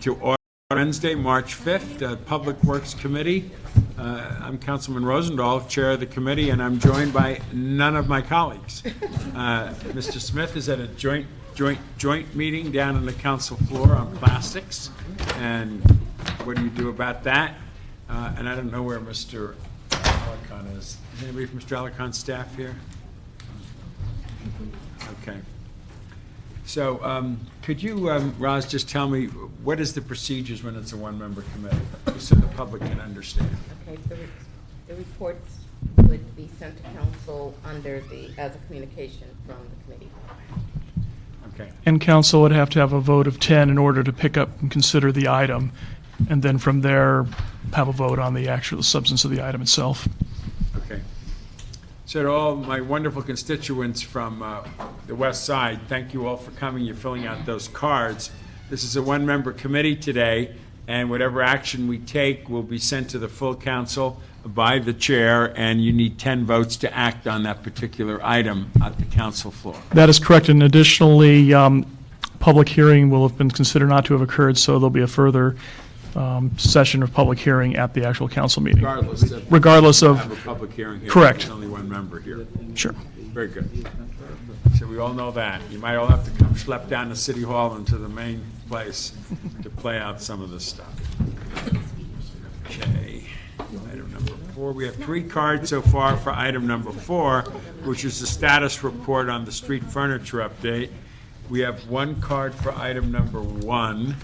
to order Wednesday, March 5th, Public Works Committee. I'm Councilman Rosendahl, Chair of the committee, and I'm joined by none of my colleagues. Mr. Smith is at a joint meeting down on the council floor on plastics, and what do you do about that? And I don't know where Mr. Alicon is. Is anybody from Mr. Alicon's staff here? Okay. So could you, Roz, just tell me, what is the procedures when it's a one-member committee, just so the public can understand? Okay, the reports would be sent to council as a communication from the committee. Okay. And council would have to have a vote of 10 in order to pick up and consider the item, and then from there have a vote on the actual substance of the item itself. Okay. So to all my wonderful constituents from the west side, thank you all for coming. You're filling out those cards. This is a one-member committee today, and whatever action we take will be sent to the full council by the chair, and you need 10 votes to act on that particular item at the council floor. That is correct, and additionally, public hearing will have been considered not to have occurred, so there'll be a further session of public hearing at the actual council meeting. Regardless of have a public hearing here. Correct. There's only one member here. Sure. Very good. So we all know that. You might all have to come schlep down to City Hall and to the main place to play out some of this stuff. Okay. Item number 4. We have 3 cards so far for item number 4, which is the status report on the street furniture update. We have 1 card for item number 1.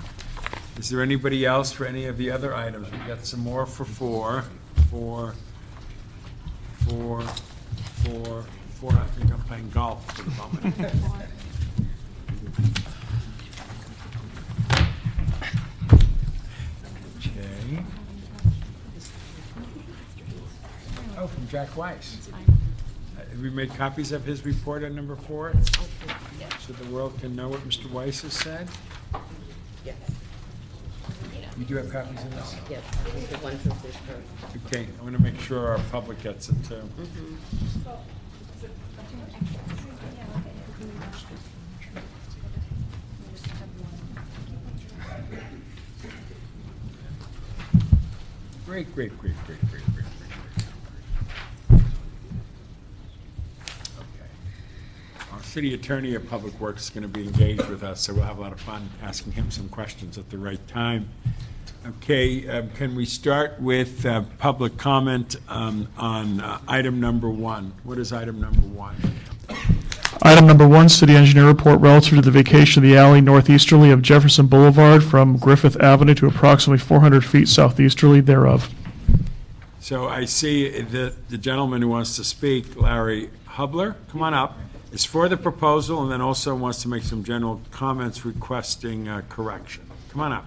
Is there anybody else for any of the other items? We've got some more for 4. 4. I think I'm playing golf for the moment. Okay. Oh, from Jack Weiss. Have we made copies of his report on number 4? So the world can know what Mr. Weiss has said? Yes. You do have copies of this? Yes, the one from this first. Okay, I want to make sure our public gets it too. Great. Okay. Our city attorney of Public Works is going to be engaged with us, so we'll have a lot of fun asking him some questions at the right time. Okay, can we start with public comment on item number 1? What is item number 1? Item number 1, city engineer report relative to the vacation of the alley northeasterly of Jefferson Boulevard from Griffith Avenue to approximately 400 feet southeasterly thereof. So I see the gentleman who wants to speak, Larry Hubler, come on up, is for the proposal and then also wants to make some general comments requesting correction. Come on up.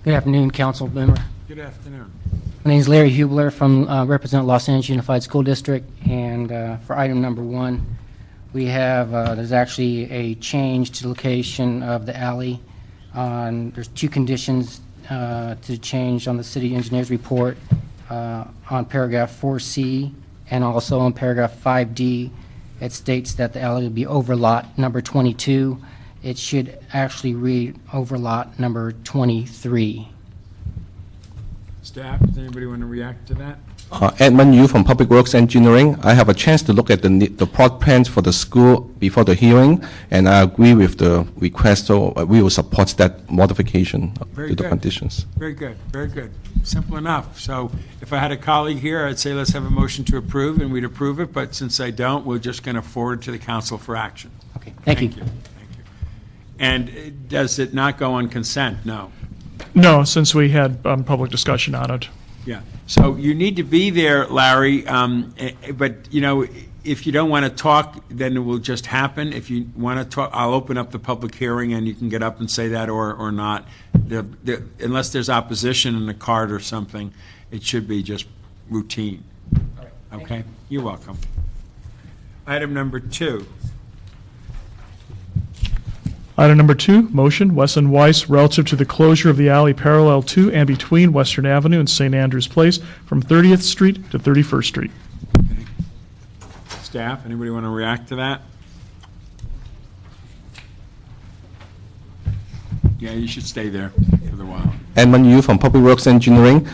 Good afternoon, council member. Good afternoon. My name is Larry Hubler from represent Los Angeles Unified School District, and for item number 1, we have there's actually a change to the location of the alley. There's 2 conditions to change on the city engineer's report on paragraph 4C and also on paragraph 5D. It states that the alley will be over lot number 22. It should actually read over lot number 23. Staff, does anybody want to react to that? Edmund Yu from Public Works Engineering. I have a chance to look at the plot plans for the school before the hearing, and I agree with the request, so we will support that modification Very to the good. conditions. Very good. Simple enough. So if I had a colleague here, I'd say let's have a motion to approve, and we'd approve it, but since I don't, we're just going to forward to the council for action. Okay, thank you. Thank you. And does it not go on consent? No. No, since we had public discussion on it. Yeah. So you need to be there, Larry, but, you know, if you don't want to talk, then it will just happen. If you want to talk, I'll open up the public hearing, and you can get up and say that or not. Unless there's opposition in the card or something, it should be just routine. Okay? You're welcome. Item number 2. Item number 2, motion, Wesson Weiss, relative to the closure of the alley parallel to and between Western Avenue and St. Andrews Place from 30th Street to 31st Street. Staff, anybody want to react to that? Yeah, you should stay there for a while. Edmund Yu from Public Works Engineering.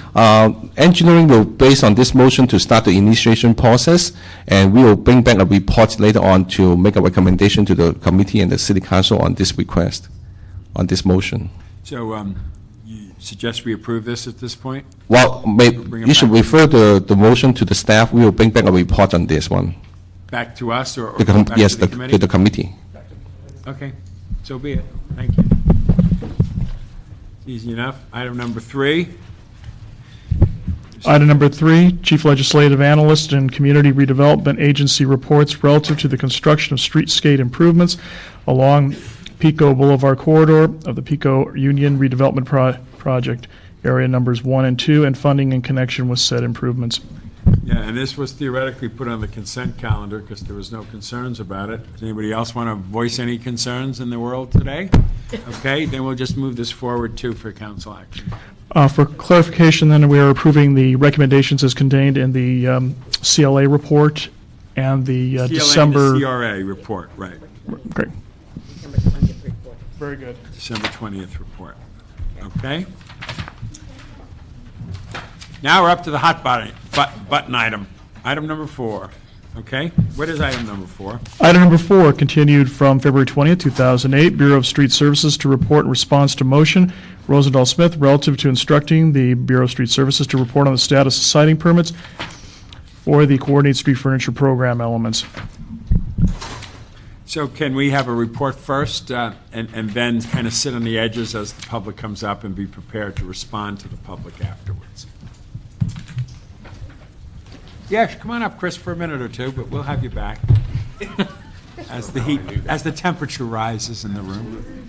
Engineering will, based on this motion, to start the initiation process, and we will bring back a report later on to make a recommendation to the committee and the city council on this request, on this motion. So you suggest we approve this at this point? Well, Bring it you should back. refer the motion to the staff. We will bring back a report on this one. Back to us or The back yes, to the to committee? the committee. Okay, so be it. Thank you. Easy enough. Item number 3. Item number 3, Chief Legislative Analyst and Community Redevelopment Agency reports relative to the construction of streetscape improvements along Pico Boulevard corridor of the Pico Union Redevelopment Project, area numbers 1 and 2, and funding in connection with said improvements. Yeah, and this was theoretically put on the consent calendar because there was no concerns about it. Does anybody else want to voice any concerns in the world today? Okay, then we'll just move this forward too for council action. For clarification, then, we are approving the recommendations as contained in the CLA report and the CLA December. and the CRA report, right. Great. December 20th report. Very good. December 20th report. Okay? Now we're up to the hot button item. Item number 4. Okay? What is item number 4? Item number 4, continued from February 20th, 2008, Bureau of Street Services to report in response to motion, Rosendahl Smith, relative to instructing the Bureau of Street Services to report on the status of siding permits for the Coordinated Street Furniture Program elements. So can we have a report first and then kind of sit on the edges as the public comes up and be prepared to respond to the public afterwards? Yeah, come on up, Chris, for a minute or two, but we'll have you back as the temperature rises in the room.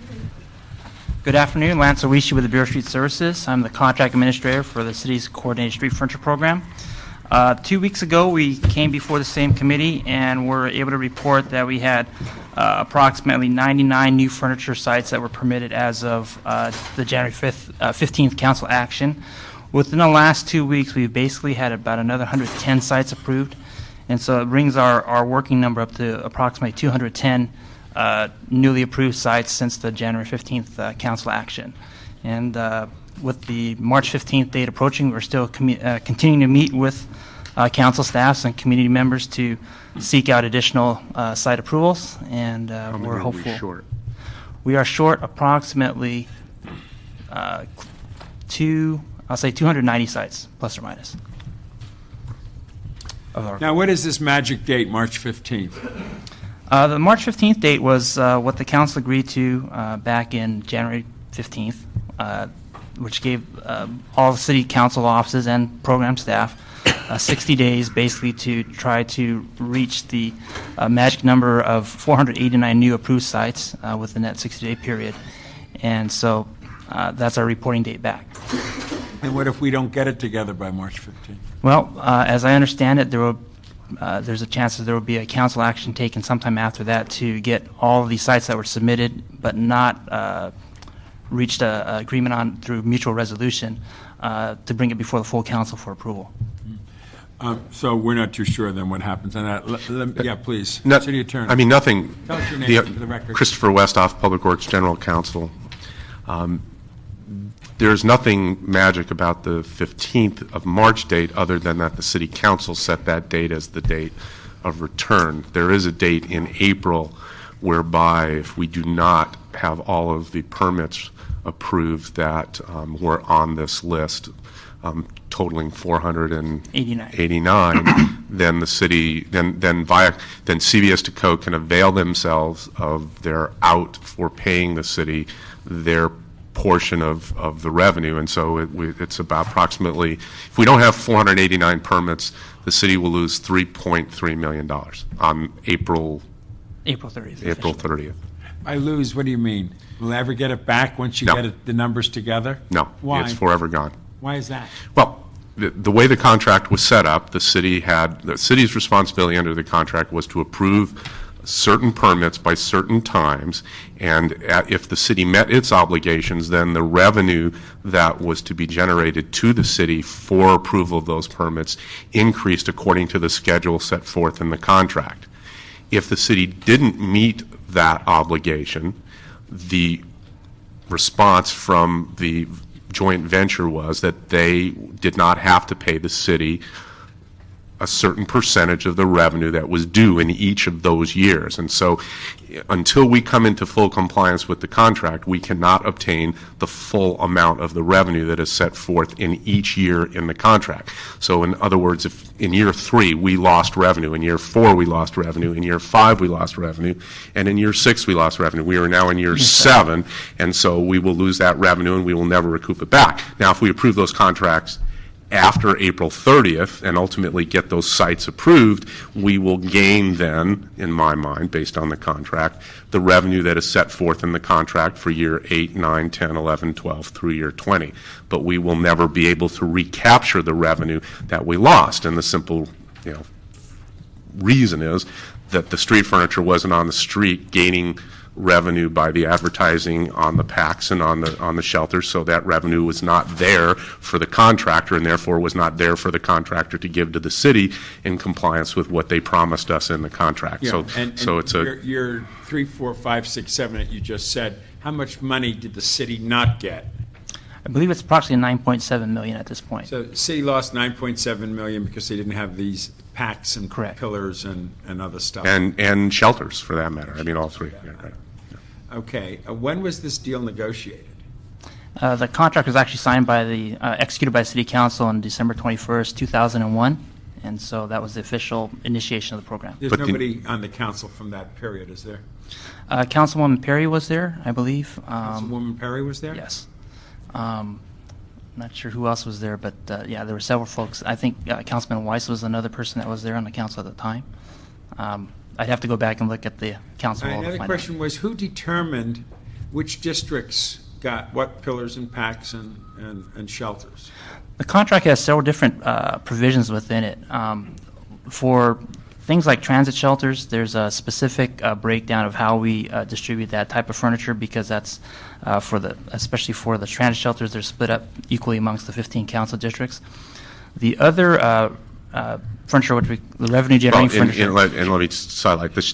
Good afternoon, Lance Owishi with the Bureau of Street Services. I'm the contract administrator for the city's Coordinated Street Furniture Program. 2 weeks ago, we came before the same committee and were able to report that we had approximately 99 new furniture sites that were permitted as of the January 15th council action. Within the last 2 weeks, we've basically had about another 110 sites approved, and so it brings our working number up to approximately 210 newly approved sites since the January 15th council action. And with the March 15th date approaching, we're still continuing to meet with council staffs and community members to seek out additional site approvals, and we're hopeful. We are short approximately 290 sites, plus or minus. Now, what is this magic date, March 15th? The March 15th date was what the council agreed to back in January 15th, which gave all the city council offices and program staff 60 days basically to try to reach the magic number of 489 new approved sites within that 60-day period. And so that's our reporting date back. And what if we don't get it together by March 15th? Well, as I understand it, there's a chance that there will be a council action taken sometime after that to get all of these sites that were submitted but not reached an agreement on through mutual resolution to bring it before the full council for approval. So we're not too sure then what happens on that. Yeah, please. City Attorney. I mean, nothing. Tell us your name for the record. Christopher Westhoff, Public Works General Counsel. There's nothing magic about the 15th of March date other than that the City Council set that date as the date of return. There is a date in April whereby if we do not have all of the permits approved that were on this list, totaling 489, then the city, then CVS to Co can avail themselves of their out for paying the city their portion of the revenue, and so it's about approximately, if we don't have 489 permits, the city will lose $3.3 million on April 30th. I lose, what do you mean? Will I ever get it back once you No. get the numbers together? No, Why? it's forever gone. Why is that? Well, the way the contract was set up, the city's responsibility under the contract was to approve certain permits by certain times, and if the city met its obligations, then the revenue that was to be generated to the city for approval of those permits increased according to the schedule set forth in the contract. If the city didn't meet that obligation, the response from the joint venture was that they did not have to pay the city a certain percentage of the revenue that was due in each of those years. And so until we come into full compliance with the contract, we cannot obtain the full amount of the revenue that is set forth in each year in the contract. So in other words, if in year 3 we lost revenue, in year 4 we lost revenue, in year 5 we lost revenue, and in year 6 we lost revenue. We are now in year 7, and so we will lose that revenue and we will never recoup it back. Now, if we approve those contracts after April 30th and ultimately get those sites approved, we will gain then, in my mind, based on the contract, the revenue that is set forth in the contract for year 8, 9, 10, 11, 12 through year 20. But we will never be able to recapture the revenue that we lost. And the simple, reason is that the street furniture wasn't on the street gaining revenue by the advertising on the packs and on the shelters, so that revenue was not there for the contractor, and therefore was not there for the contractor to give to the city in compliance with what they promised us in the contract. Yeah, So it's a your 3, 4, 5, 6, 7 that you just said, how much money did the city not get? I believe it's approximately 9.7 million at this point. So the city lost 9.7 million because they didn't have these packs and Correct. pillars and other stuff. and shelters, for that matter. I mean, all three. Yeah, right. Okay, when was this deal negotiated? The contract was actually signed executed by the City Council on December 21st, 2001, and so that was the official initiation of the program. There's But the- nobody on the council from that period, is there? Councilwoman Perry was there, I believe. Councilwoman Perry was there? Yes. Not sure who else was there, but yeah, there were several folks. I think Councilman Weiss was another person that was there on the council at the time. I'd have to go back and look at the council roll to Another find question was, who determined which districts got what pillars and packs and shelters? The contract has several different provisions within it. For things like transit shelters, there's a specific breakdown of how we distribute that type of furniture, because that's especially for the transit shelters, they're split up equally amongst the 15 council districts. The other furniture, the revenue generating furniture. And let me just highlight this.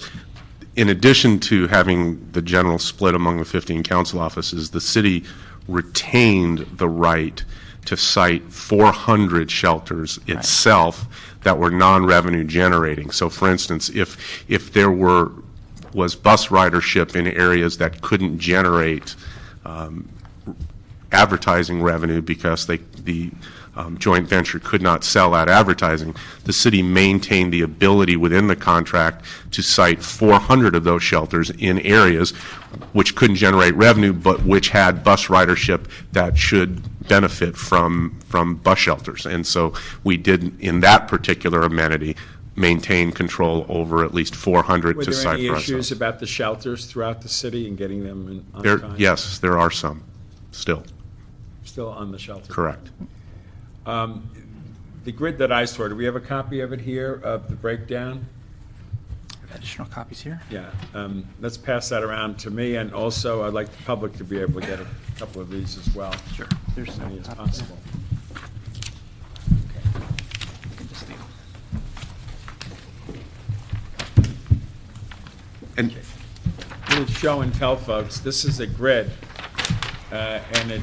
In addition to having the general split among the 15 council offices, the city retained the right to cite 400 shelters itself that were non-revenue generating. So, for instance, if there was bus ridership in areas that couldn't generate advertising revenue because the joint venture could not sell that advertising, the city maintained the ability within the contract to cite 400 of those shelters in areas which couldn't generate revenue, but which had bus ridership that should benefit from bus shelters. And so we did, in that particular amenity, maintain control over at least 400 Were to there cite any for issues ourselves. about the shelters throughout the city and getting them on time? Yes, there are some, still, Still on the shelter? correct. The grid that I saw, do we have a copy of it here, of the breakdown? Additional copies here. Yeah, let's pass that around to me, and also I'd like the public to be able to get a couple of these as well. Sure. There's as many as possible. And Little show and tell, folks, this is a grid, and it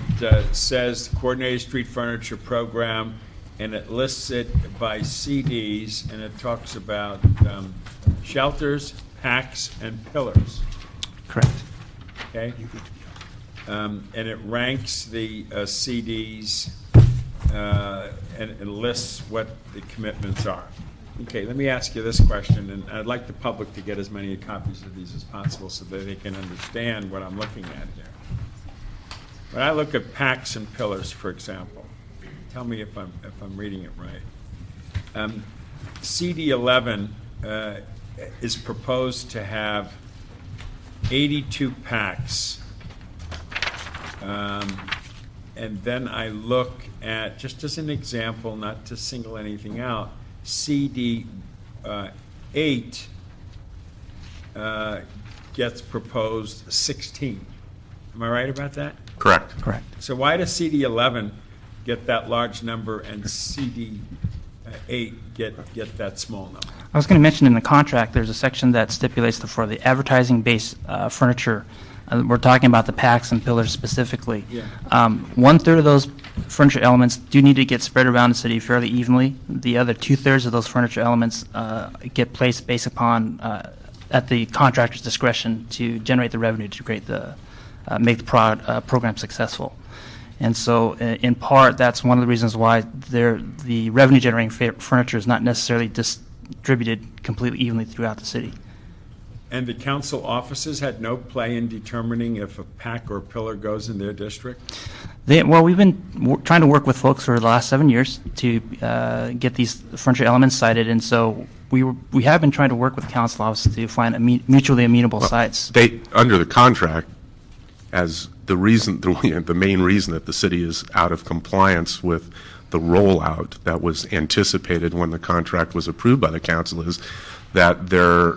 says Coordinated Street Furniture Program, and it lists it by CDs, and it talks about shelters, packs, and pillars, Correct. okay? And it ranks the CDs, and it lists what the commitments are. Okay, let me ask you this question, and I'd like the public to get as many copies of these as possible so that they can understand what I'm looking at here. When I look at packs and pillars, for example, tell me if I'm reading it right. CD 11 is proposed to have 82 packs. And then I look at, just as an example, not to single anything out, CD 8 gets proposed 16. Am I right about that? correct. Correct. So why does CD 11 get that large number and CD 8 get that small number? I was going to mention in the contract, there's a section that stipulates for the advertising-based furniture We're talking about the packs and pillars specifically. Yeah. 1/3 of those furniture elements do need to get spread around the city fairly evenly. The other 2/3 of those furniture elements get placed based upon at the contractor's discretion to generate the revenue to create make the program successful. And so, in part, that's one of the reasons why the revenue-generating furniture is not necessarily distributed completely evenly throughout the city. And the council offices had no play in determining if a pack or pillar goes in their district? Well, we've been trying to work with folks for the last 7 years to get these furniture elements cited, and so we have been trying to work with council offices to find mutually amenable sites. They, under the contract, as the main reason that the city is out of compliance with the rollout that was anticipated when the contract was approved by the council is that there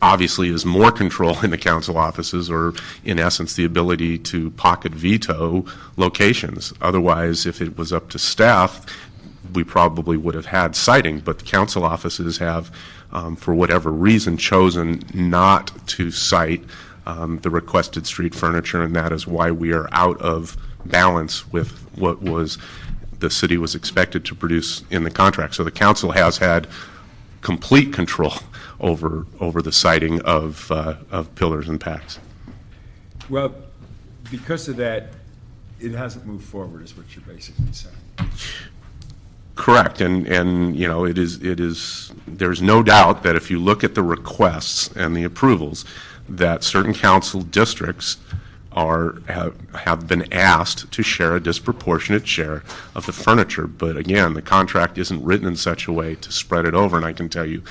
obviously is more control in the council offices, or in essence the ability to pocket veto locations. Otherwise, if it was up to staff, we probably would have had citing, but the council offices have, for whatever reason, chosen not to cite the requested street furniture, and that is why we are out of balance with what the city was expected to produce in the contract. So the council has had complete control over the citing of pillars and packs. Well, because of that, it hasn't moved forward, is what you're basically saying. Correct, and you know, it is. There's no doubt that if you look at the requests and the approvals, that certain council districts have been asked to share a disproportionate share of the furniture. But again, the contract isn't written in such a way to spread it over. And I can tell you,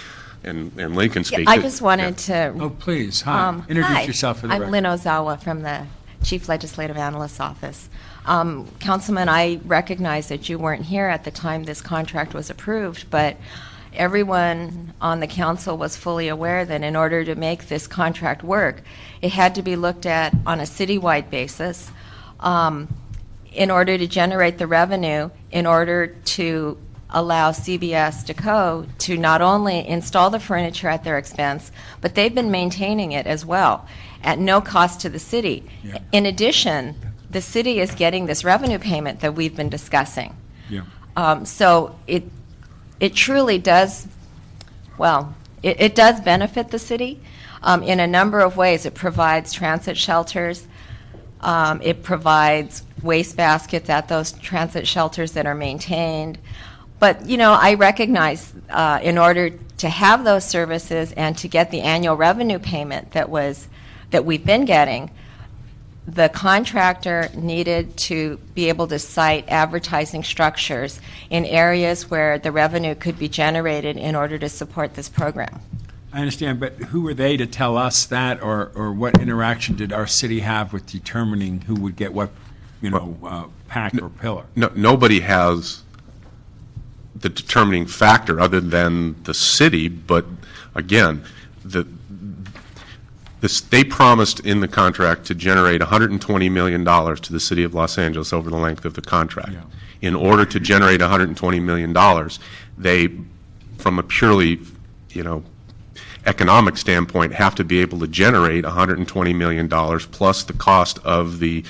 and Lincoln speak. I just wanted to. Oh, please. Hi. Introduce Hi. yourself for the record. I'm Lynn Ozawa from the Chief Legislative Analyst's Office. Councilman, I recognize that you weren't here at the time this contract was approved, but everyone on the council was fully aware that in order to make this contract work, it had to be looked at on a citywide basis in order to generate the revenue, in order to allow CBS DeCo to not only install the furniture at their expense, but they've been maintaining it as well at no cost to the city. Yeah. In addition, the city is getting this revenue payment that we've been discussing. Yeah. So it truly does, well, it does benefit the city in a number of ways. It provides transit shelters. It provides waste baskets at those transit shelters that are maintained. But, you know, I recognize in order to have those services and to get the annual revenue payment that we've been getting, the contractor needed to be able to cite advertising structures in areas where the revenue could be generated in order to support this program. I understand, but who are they to tell us that, or what interaction did our city have with determining who would get what, pack or pillar? No, nobody has the determining factor other than the city, but again, they promised in the contract to generate $120 million to the city of Los Angeles over the length of the contract. Yeah. In order to generate $120 million, they, from a purely, economic standpoint, have to be able to generate $120 million plus the cost of the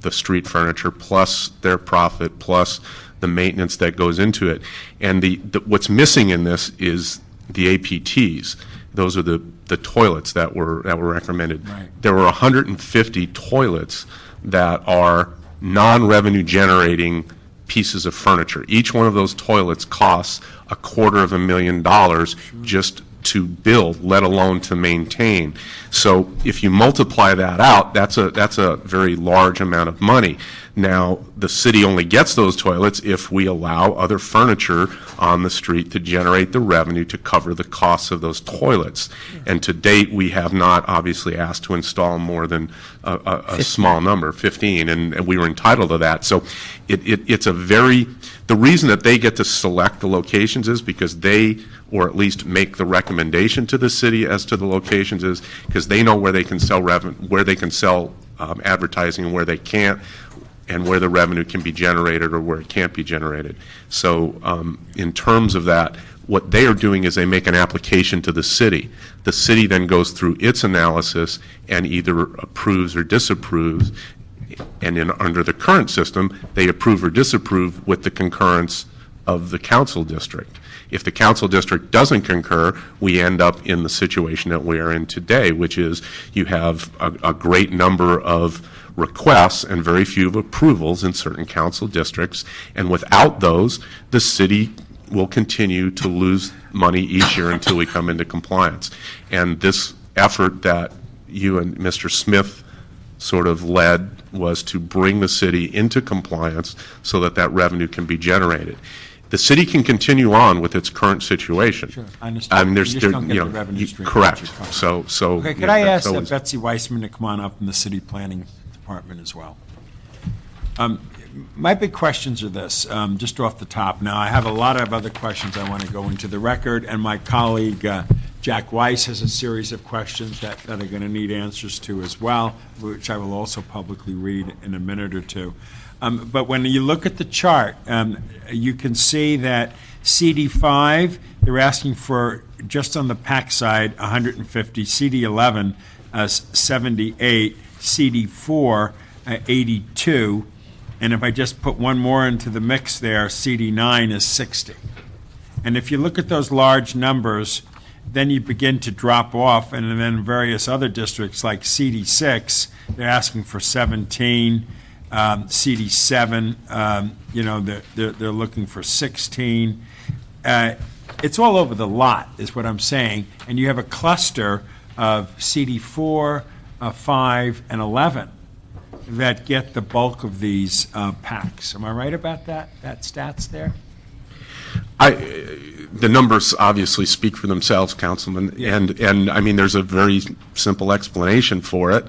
street furniture, plus their profit, plus the maintenance that goes into it. And what's missing in this is the APTs. Those are the toilets that were recommended. Right. There were 150 toilets that are non-revenue generating pieces of furniture. Each one of those toilets costs $250,000 just to build, let alone to maintain. So if you multiply that out, that's a very large amount of money. Now, the city only gets those toilets if we allow other furniture on the street to generate the revenue to cover the costs of those toilets. And to date, we have not obviously asked to install more than a small number, 15, and we were entitled to that. So it's the reason that they get to select the locations is because they, or at least make the recommendation to the city as to the locations, is because they know where they can sell advertising and where they can't, and where the revenue can be generated or where it can't be generated. So in terms of that, What they are doing is they make an application to the city. The city then goes through its analysis and either approves or disapproves. And under the current system, they approve or disapprove with the concurrence of the council district. If the council district doesn't concur, we end up in the situation that we are in today, which is you have a great number of requests and very few approvals in certain council districts. And without those, the city will continue to lose money each year until we come into compliance. And this effort that you and Mr. Smith sort of led was to bring the city into compliance so that that revenue can be generated. The city can continue on with its current situation. Sure, I understand. I mean, there's, You just there, don't get you the know, revenue stream that correct. you're talking So. Okay, could yeah, I that's ask always- Betsy Weissman to come on up in the city planning department as well? My big questions are this, just off the top. Now, I have a lot of other questions I want to go into the record, and my colleague, Jack Weiss, has a series of questions that are going to need answers to as well, which I will also publicly read in a minute or two. But when you look at the chart, you can see that CD5, they're asking for, just on the PAC side, 150, CD11, 78, CD4, 82, and if I just put one more into the mix there, CD9 is 60. And if you look at those large numbers, then you begin to drop off, and then various other districts like CD6, they're asking for 17, CD7, they're looking for 16. It's all over the lot, is what I'm saying, and you have a cluster of CD4, 5, and 11 that get the bulk of these packs. Am I right about that stats there? The numbers obviously speak for themselves, Councilman, and I mean, there's a very simple explanation for it.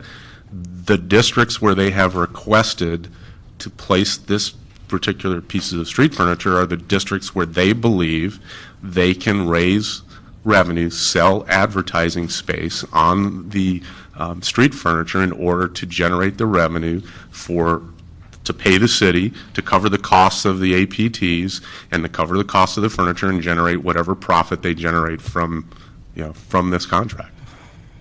The districts where they have requested to place this particular pieces of street furniture are the districts where they believe they can raise revenue, sell advertising space on the street furniture in order to generate the revenue to pay the city, to cover the costs of the APTs, and to cover the cost of the furniture and generate whatever profit they generate from this contract.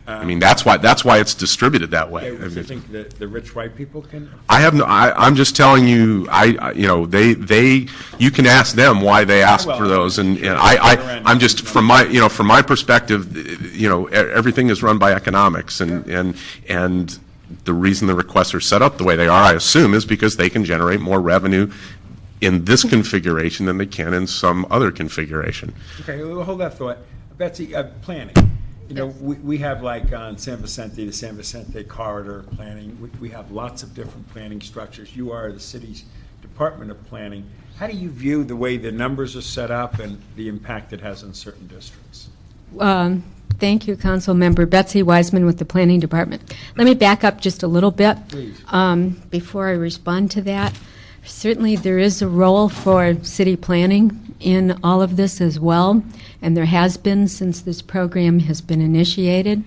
I mean, that's why it's distributed that way. Okay, do you think that the rich white people can? I'm just telling you, you can ask them why they ask for those, and I'm just from my perspective, everything is run by economics, and the reason the requests are set up the way they are, I assume, is because they can generate more revenue in this configuration than they can in some other configuration. Okay, we'll hold that thought. Betsy, planning. We have like on San Vicente, the San Vicente corridor planning. We have lots of different planning structures. You are the city's Department of Planning. How do you view the way the numbers are set up and the impact it has on certain districts? Thank you, Council Member. Betsy Wiseman with the Planning Department. Let me back up just a little bit. Please. Before I respond to that. Certainly there is a role for city planning in all of this as well, and there has been since this program has been initiated.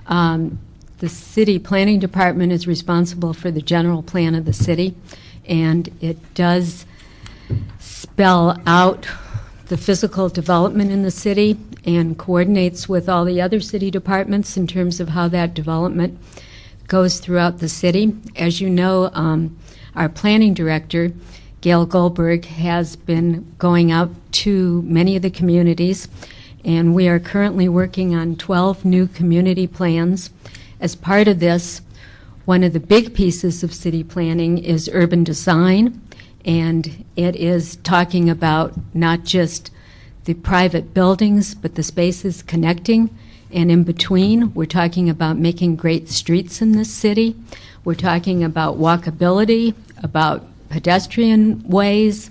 The City Planning Department is responsible for the general plan of the city, and it does spell out the physical development in the city and coordinates with all the other city departments in terms of how that development goes throughout the city. As you know, our planning director, Gail Goldberg, has been going out to many of the communities, and we are currently working on 12 new community plans. As part of this, one of the big pieces of city planning is urban design, and it is talking about not just the private buildings, but the spaces connecting and in between. We're talking about making great streets in this city. We're talking about walkability, about pedestrian ways.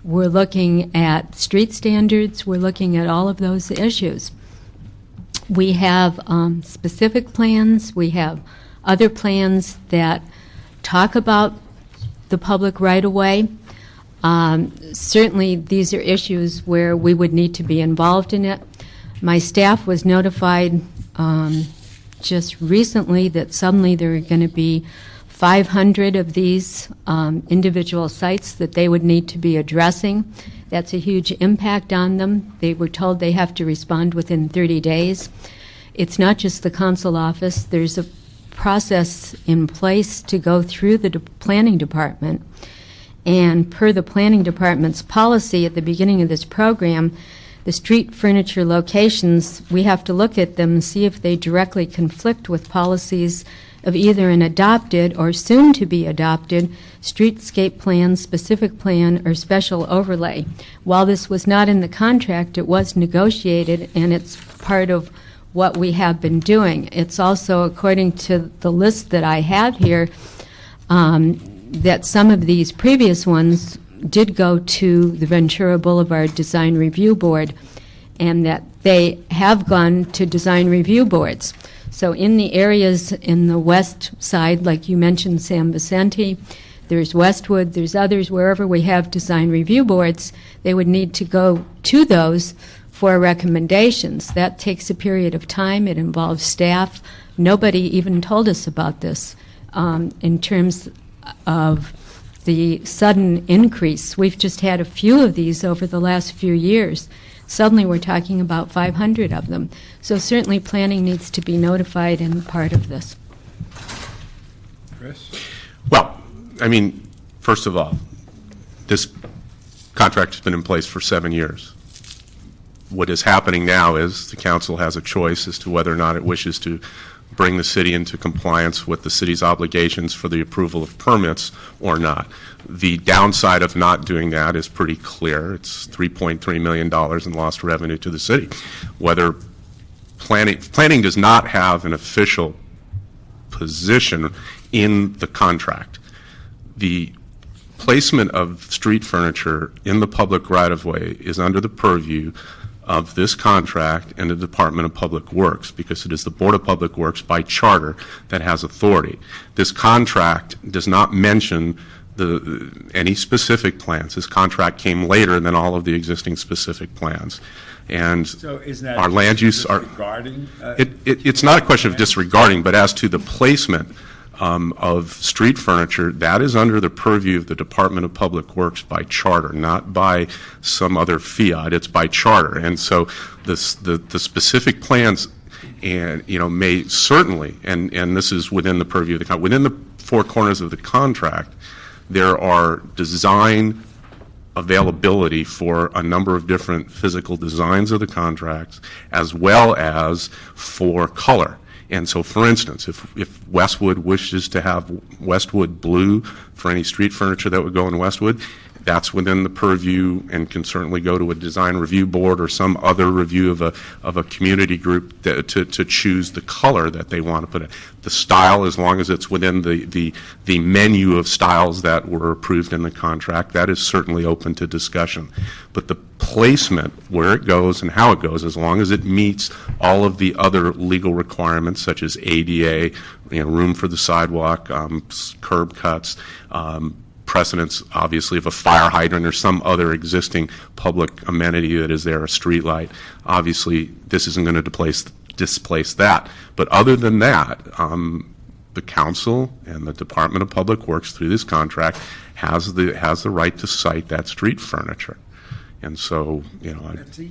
We're looking at street standards. We're looking at all of those issues. We have specific plans. We have other plans that talk about the public right-of-way. Certainly, these are issues where we would need to be involved in it. My staff was notified just recently that suddenly there are going to be 500 of these individual sites that they would need to be addressing. That's a huge impact on them. They were told they have to respond within 30 days. It's not just the council office. There's a process in place to go through the planning department. And per the planning department's policy at the beginning of this program, the street furniture locations, we have to look at them and see if they directly conflict with policies of either an adopted or soon-to-be adopted streetscape plan, specific plan, or special overlay. While this was not in the contract, it was negotiated, and it's part of what we have been doing. It's also, according to the list that I have here, that some of these previous ones did go to the Ventura Boulevard Design Review Board, and that they have gone to design review boards. So in the areas in the west side, like you mentioned, San Vicente, there's Westwood, there's others, wherever we have design review boards, they would need to go to those for recommendations. That takes a period of time. It involves staff. Nobody even told us about this in terms of the sudden increase. We've just had a few of these over the last few years. Suddenly we're talking about 500 of them. So certainly planning needs to be notified and part of this. Chris? Well, I mean, first of all, this contract has been in place for 7 years. What is happening now is the council has a choice as to whether or not it wishes to bring the city into compliance with the city's obligations for the approval of permits or not. The downside of not doing that is pretty clear. It's $3.3 million in lost revenue to the city. Whether planning does not have an official position in the contract. The placement of street furniture in the public right-of-way is under the purview of this contract and the Department of Public Works, because it is the Board of Public Works by charter that has authority. This contract does not mention any specific plans. This contract came later than all of the existing specific plans. And So is that our land use disregarding? it's not a question of disregarding, but as to the placement of street furniture, that is under the purview of the Department of Public Works by charter, not by some other fiat. It's by charter. And so the specific plans and, may certainly, and this is within the purview of the contract, within the four corners of the contract, there are design availability for a number of different physical designs of the contracts, as well as for color. And so, for instance, if Westwood wishes to have Westwood blue for any street furniture that would go in Westwood, that's within the purview and can certainly go to a design review board or some other review of a community group to choose the color that they want to put in. The style, as long as it's within the menu of styles that were approved in the contract, that is certainly open to discussion. But the placement, where it goes and how it goes, as long as it meets all of the other legal requirements such as ADA, room for the sidewalk, curb cuts, precedents, obviously, of a fire hydrant or some other existing public amenity that is there, a street light. Obviously, this isn't going to displace that. But other than that, the council and the Department of Public Works, through this contract, has the right to cite that street furniture. And so, See,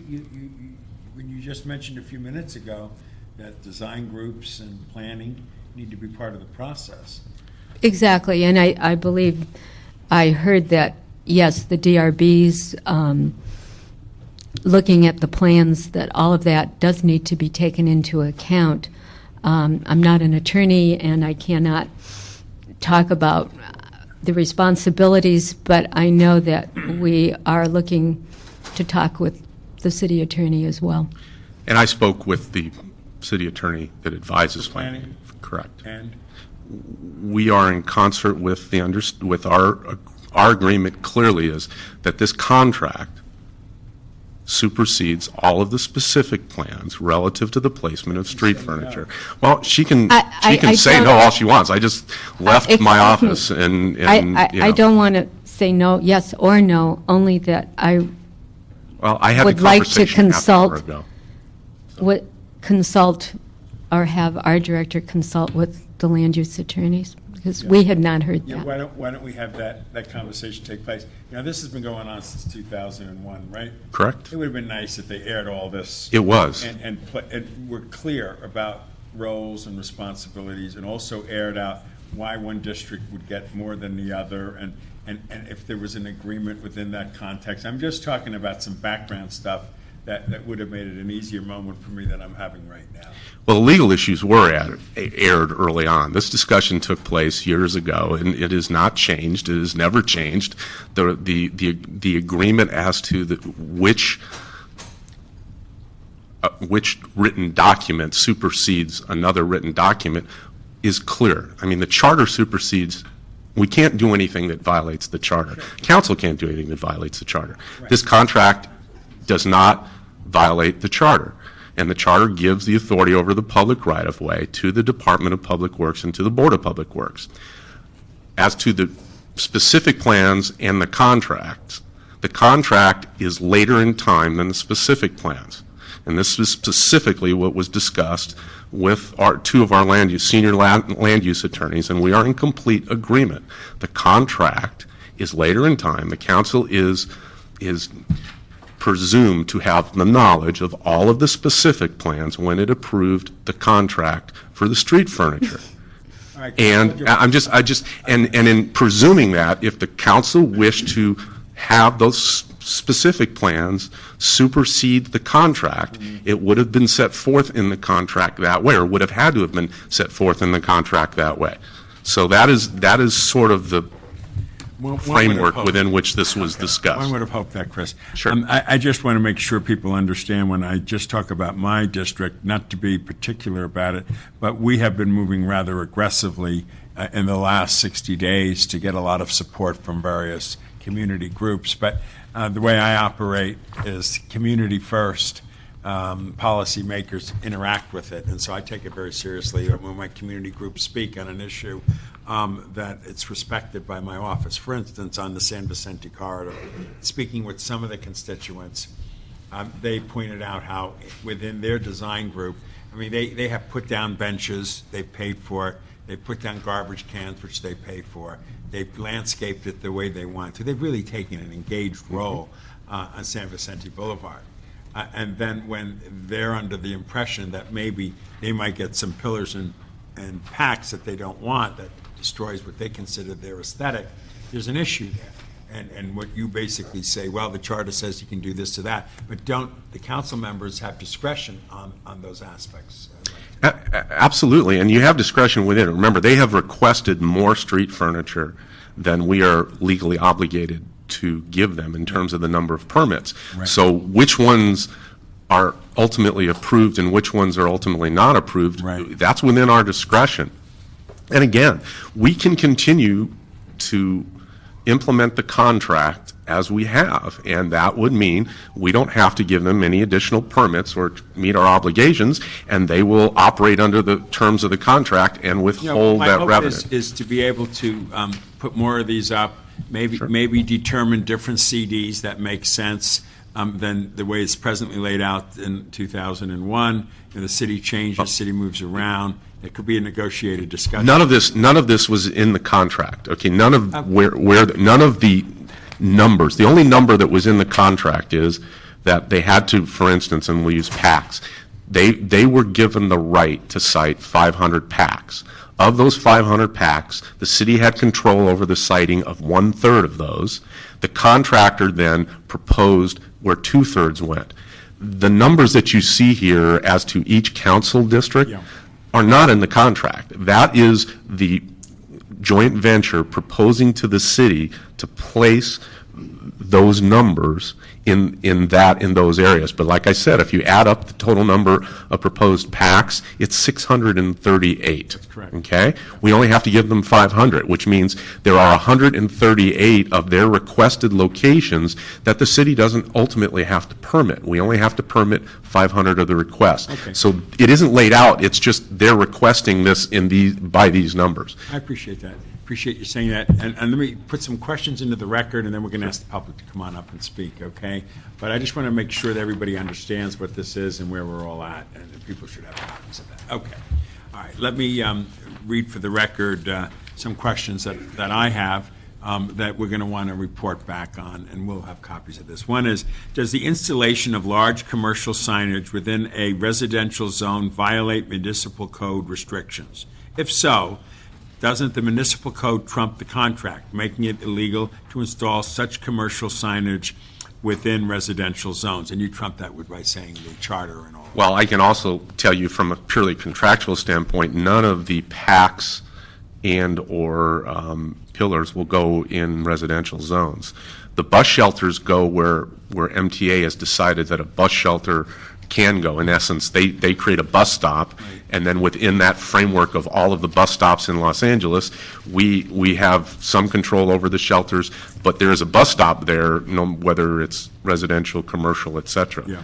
when you just mentioned a few minutes ago that design groups and planning need to be part of the process. Exactly, and I believe I heard that, yes, the DRBs, looking at the plans, that all of that does need to be taken into account. I'm not an attorney, and I cannot talk about the responsibilities, but I know that we are looking to talk with the city attorney as well. And I spoke with the city attorney that advises Planning? Correct. And We are in concert with with our agreement clearly is that this contract supersedes all of the specific plans relative to the placement of street furniture. Well, she can I say don't- no all she wants. I just left my office and I don't want to say no, yes or no, only that I well, I had would the like to conversation half an hour consult ago. would consult or have our director consult with the land use attorneys. because we had not heard Yeah, that. why don't we have that conversation take place? This has been going on since 2001, right? Correct? It would have been nice if they aired all this. It was. And were clear about roles and responsibilities, and also aired out why one district would get more than the other, and if there was an agreement within that context. I'm just talking about some background stuff that would have made it an easier moment for me than I'm having right now. Well, the legal issues were aired early on. This discussion took place years ago, and it has not changed. It has never changed. The agreement as to which written document supersedes another written document is clear. I mean, the charter supersedes. We can't do anything that violates the charter. Sure. Council can't do anything that violates the charter. Right. This contract does not violate the charter, and the charter gives the authority over the public right-of-way to the Department of Public Works and to the Board of Public Works. As to the specific plans and the contract is later in time than the specific plans. And this is specifically what was discussed with two of our senior land use attorneys, and we are in complete agreement. The contract is later in time. The council is presumed to have the knowledge of all of the specific plans when it approved the contract for the street furniture. Right, and in presuming that, if the council wished to have those specific plans supersede the contract, it would have been set forth in the contract that way, or would have had to have been set forth in the contract that way. So that is sort of the framework within which this was discussed. One would have hoped that, Chris. Sure. I just want to make sure people understand when I just talk about my district, not to be particular about it, but we have been moving rather aggressively in the last 60 days to get a lot of support from various community groups. But the way I operate is community first. Policymakers interact with it, and so I take it very seriously when my community groups speak on an issue that it's respected by my office. For instance, on the San Vicente corridor, speaking with some of the constituents, they pointed out how within their design group, I mean, they have put down benches, they've paid for it, they put down garbage cans, which they pay for, they've landscaped it the way they want to. They've really taken an engaged role on San Vicente Boulevard. And then when they're under the impression that maybe they might get some pillars and packs that they don't want, that destroys what they consider their aesthetic, there's an issue there. And what you basically say, well, the charter says you can do this or that, but don't the council members have discretion on those aspects? Absolutely, and you have discretion within it. Remember, they have requested more street furniture than we are legally obligated to give them in terms of the number of permits. Right. So which ones are ultimately approved and which ones are ultimately not approved, right, that's within our discretion. And again, we can continue to implement the contract as we have, and that would mean we don't have to give them any additional permits or meet our obligations, and they will operate under the terms of the contract and withhold that revenue. My hope is to be able to put more of these up, maybe determine different CDs that make sense than the way it's presently laid out in 2001. And the city changes, the city moves around. It could be a negotiated discussion. None of this was in the contract. Okay, none of none of the numbers. The only number that was in the contract is that they had to, for instance, and we'll use packs. They were given the right to cite 500 packs. Of those 500 packs, the city had control over the citing of 1/3 of those. The contractor then proposed where 2/3 went. The numbers that you see here as to each council district are not in the contract. That is the joint venture proposing to the city to place those numbers in those areas. But like I said, if you add up the total number of proposed packs, it's 638. That's correct. Okay? We only have to give them 500, which means there are 138 of their requested locations that the city doesn't ultimately have to permit. We only have to permit 500 of the requests. Okay. So it isn't laid out, it's just they're requesting this by these numbers. I appreciate that. Appreciate you saying that. And let me put some questions into the record, and then we're going to ask the public to come on up and speak, okay? But I just want to make sure that everybody understands what this is and where we're all at, and that people should have copies of that. Okay. All right. Let me read for the record some questions that I have that we're going to want to report back on, and we'll have copies of this. One is, does the installation of large commercial signage within a residential zone violate municipal code restrictions? If so, doesn't the municipal code trump the contract, making it illegal to install such commercial signage within residential zones? And you trump that by saying the charter and all. Well, I can also tell you from a purely contractual standpoint, none of the PACs and/or pillars will go in residential zones. The bus shelters go where MTA has decided that a bus shelter can go. In essence, they create a bus stop, and then within that framework of all of the bus stops in Los Angeles, we have some control over the shelters, but there is a bus stop there, whether it's residential, commercial, et cetera. Yeah.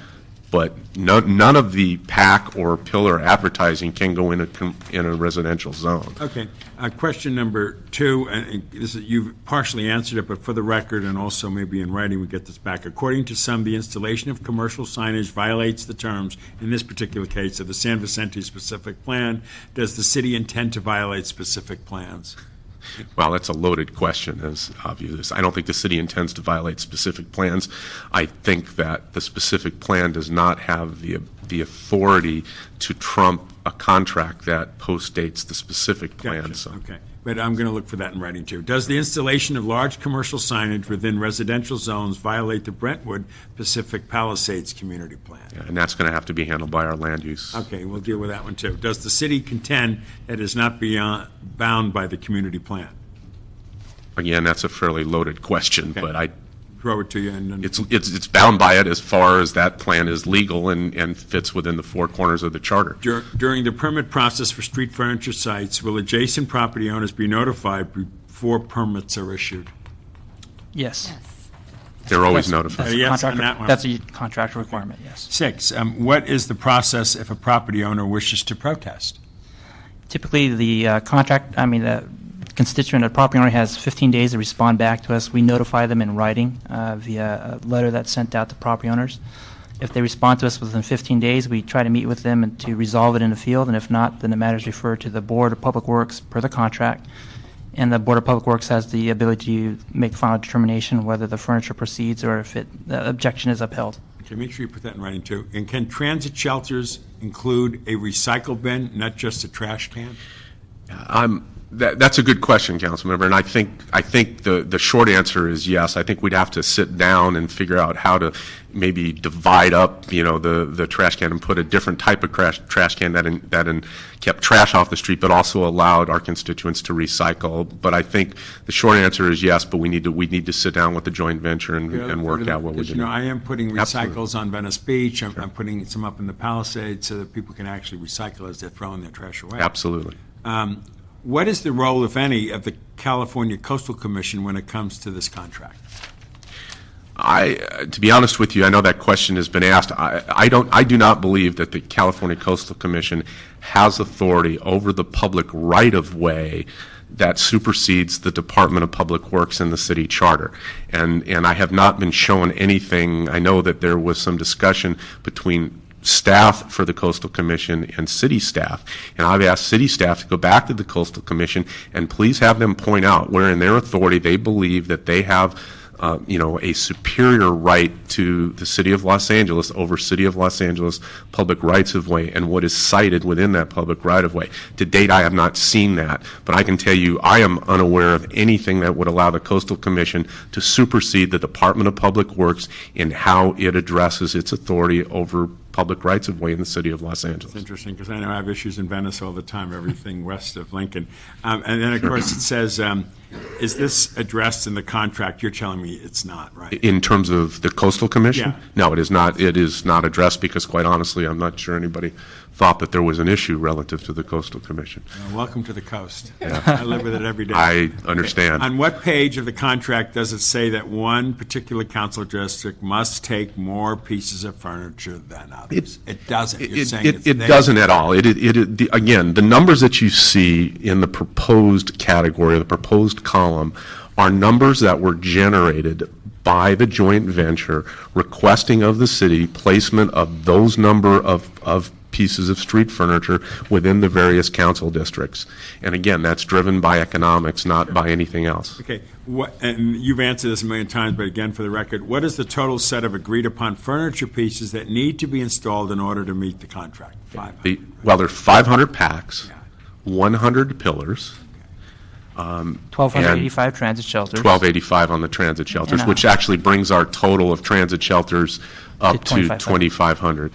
But none of the PAC or pillar advertising can go in a residential zone. Okay. Question number 2, and you've partially answered it, but for the record, and also maybe in writing, we get this back. According to some, the installation of commercial signage violates the terms, in this particular case, of the San Vicente specific plan. Does the city intend to violate specific plans? Well, that's a loaded question, as obvious. I don't think the city intends to violate specific plans. I think that the specific plan does not have the authority to trump a contract that postdates the specific plan. Gotcha. So. Okay. But I'm going to look for that in writing, too. Does the installation of large commercial signage within residential zones violate the Brentwood Pacific Palisades Community Plan? Yeah, and that's going to have to be handled by our land use. Okay, we'll deal with that one, too. Does the city contend it is not bound by the community plan? Again, that's a fairly loaded question, Okay. but I Throw it to you. And it's bound by it as far as that plan is legal and fits within the four corners of the charter. During the permit process for street furniture sites, will adjacent property owners be notified before permits are issued? Yes. They're always Yes, notified. That's a Yes, contract- on that one. That's a contract requirement, yes. 6, what is the process if a property owner wishes to protest? Typically, the constituent or property owner has 15 days to respond back to us. We notify them in writing via a letter that's sent out to property owners. If they respond to us within 15 days, we try to meet with them and to resolve it in the field, and if not, then the matter is referred to the Board of Public Works per the contract, and the Board of Public Works has the ability to make final determination whether the furniture proceeds or if the objection is upheld. Okay, make sure you put that in writing, too. And can transit shelters include a recycle bin, not just a trash can? That's a good question, Councilmember, and I think the short answer is yes. I think we'd have to sit down and figure out how to maybe divide up, the trash can and put a different type of trash can that kept trash off the street, but also allowed our constituents to recycle. But I think the short answer is yes, but we need to sit down with the joint venture and work out what we can do. I am putting recycles Absolutely. on Venice Beach. I'm putting some up in the Palisades so that people can actually recycle as they're throwing their trash away. Absolutely. What is the role, if any, of the California Coastal Commission when it comes to this contract? To be honest with you, I know that question has been asked. I do not believe that the California Coastal Commission has authority over the public right-of-way that supersedes the Department of Public Works and the city charter. And I have not been shown anything. I know that there was some discussion between staff for the Coastal Commission and city staff. And I've asked city staff to go back to the Coastal Commission and please have them point out where in their authority they believe that they have a superior right to the City of Los Angeles over City of Los Angeles public rights-of-way and what is cited within that public right-of-way. To date, I have not seen that, but I can tell you I am unaware of anything that would allow the Coastal Commission to supersede the Department of Public Works in how it addresses its authority over public rights-of-way in the City of Los Angeles. It's interesting because I know I have issues in Venice all the time, everything west of Lincoln. And then, of course, it says, is this addressed in the contract? You're telling me it's not, right? In terms of the Coastal Commission? Yeah. No, it is not. It is not addressed because, quite honestly, I'm not sure anybody thought that there was an issue relative to the Coastal Commission. Welcome to the coast. I live with it every day. I understand. On what page of the contract does it say that one particular council district must take more pieces of furniture than others? It doesn't. You're saying it's It there. doesn't at all. Again, the numbers that you see in the proposed category, the proposed column, are numbers that were generated by the joint venture requesting of the city placement of those number of pieces of street furniture within the various council districts. And again, that's driven by economics, not by anything else. Okay, and you've answered this a million times, but again, for the record, what is the total set of agreed-upon furniture pieces that need to be installed in order to meet the contract? 500. Well, there's 500 packs, 100 pillars, 1,285 transit shelters. 1285 on the transit shelters, And, which actually brings our total of transit shelters up To to 2,500. 2,500.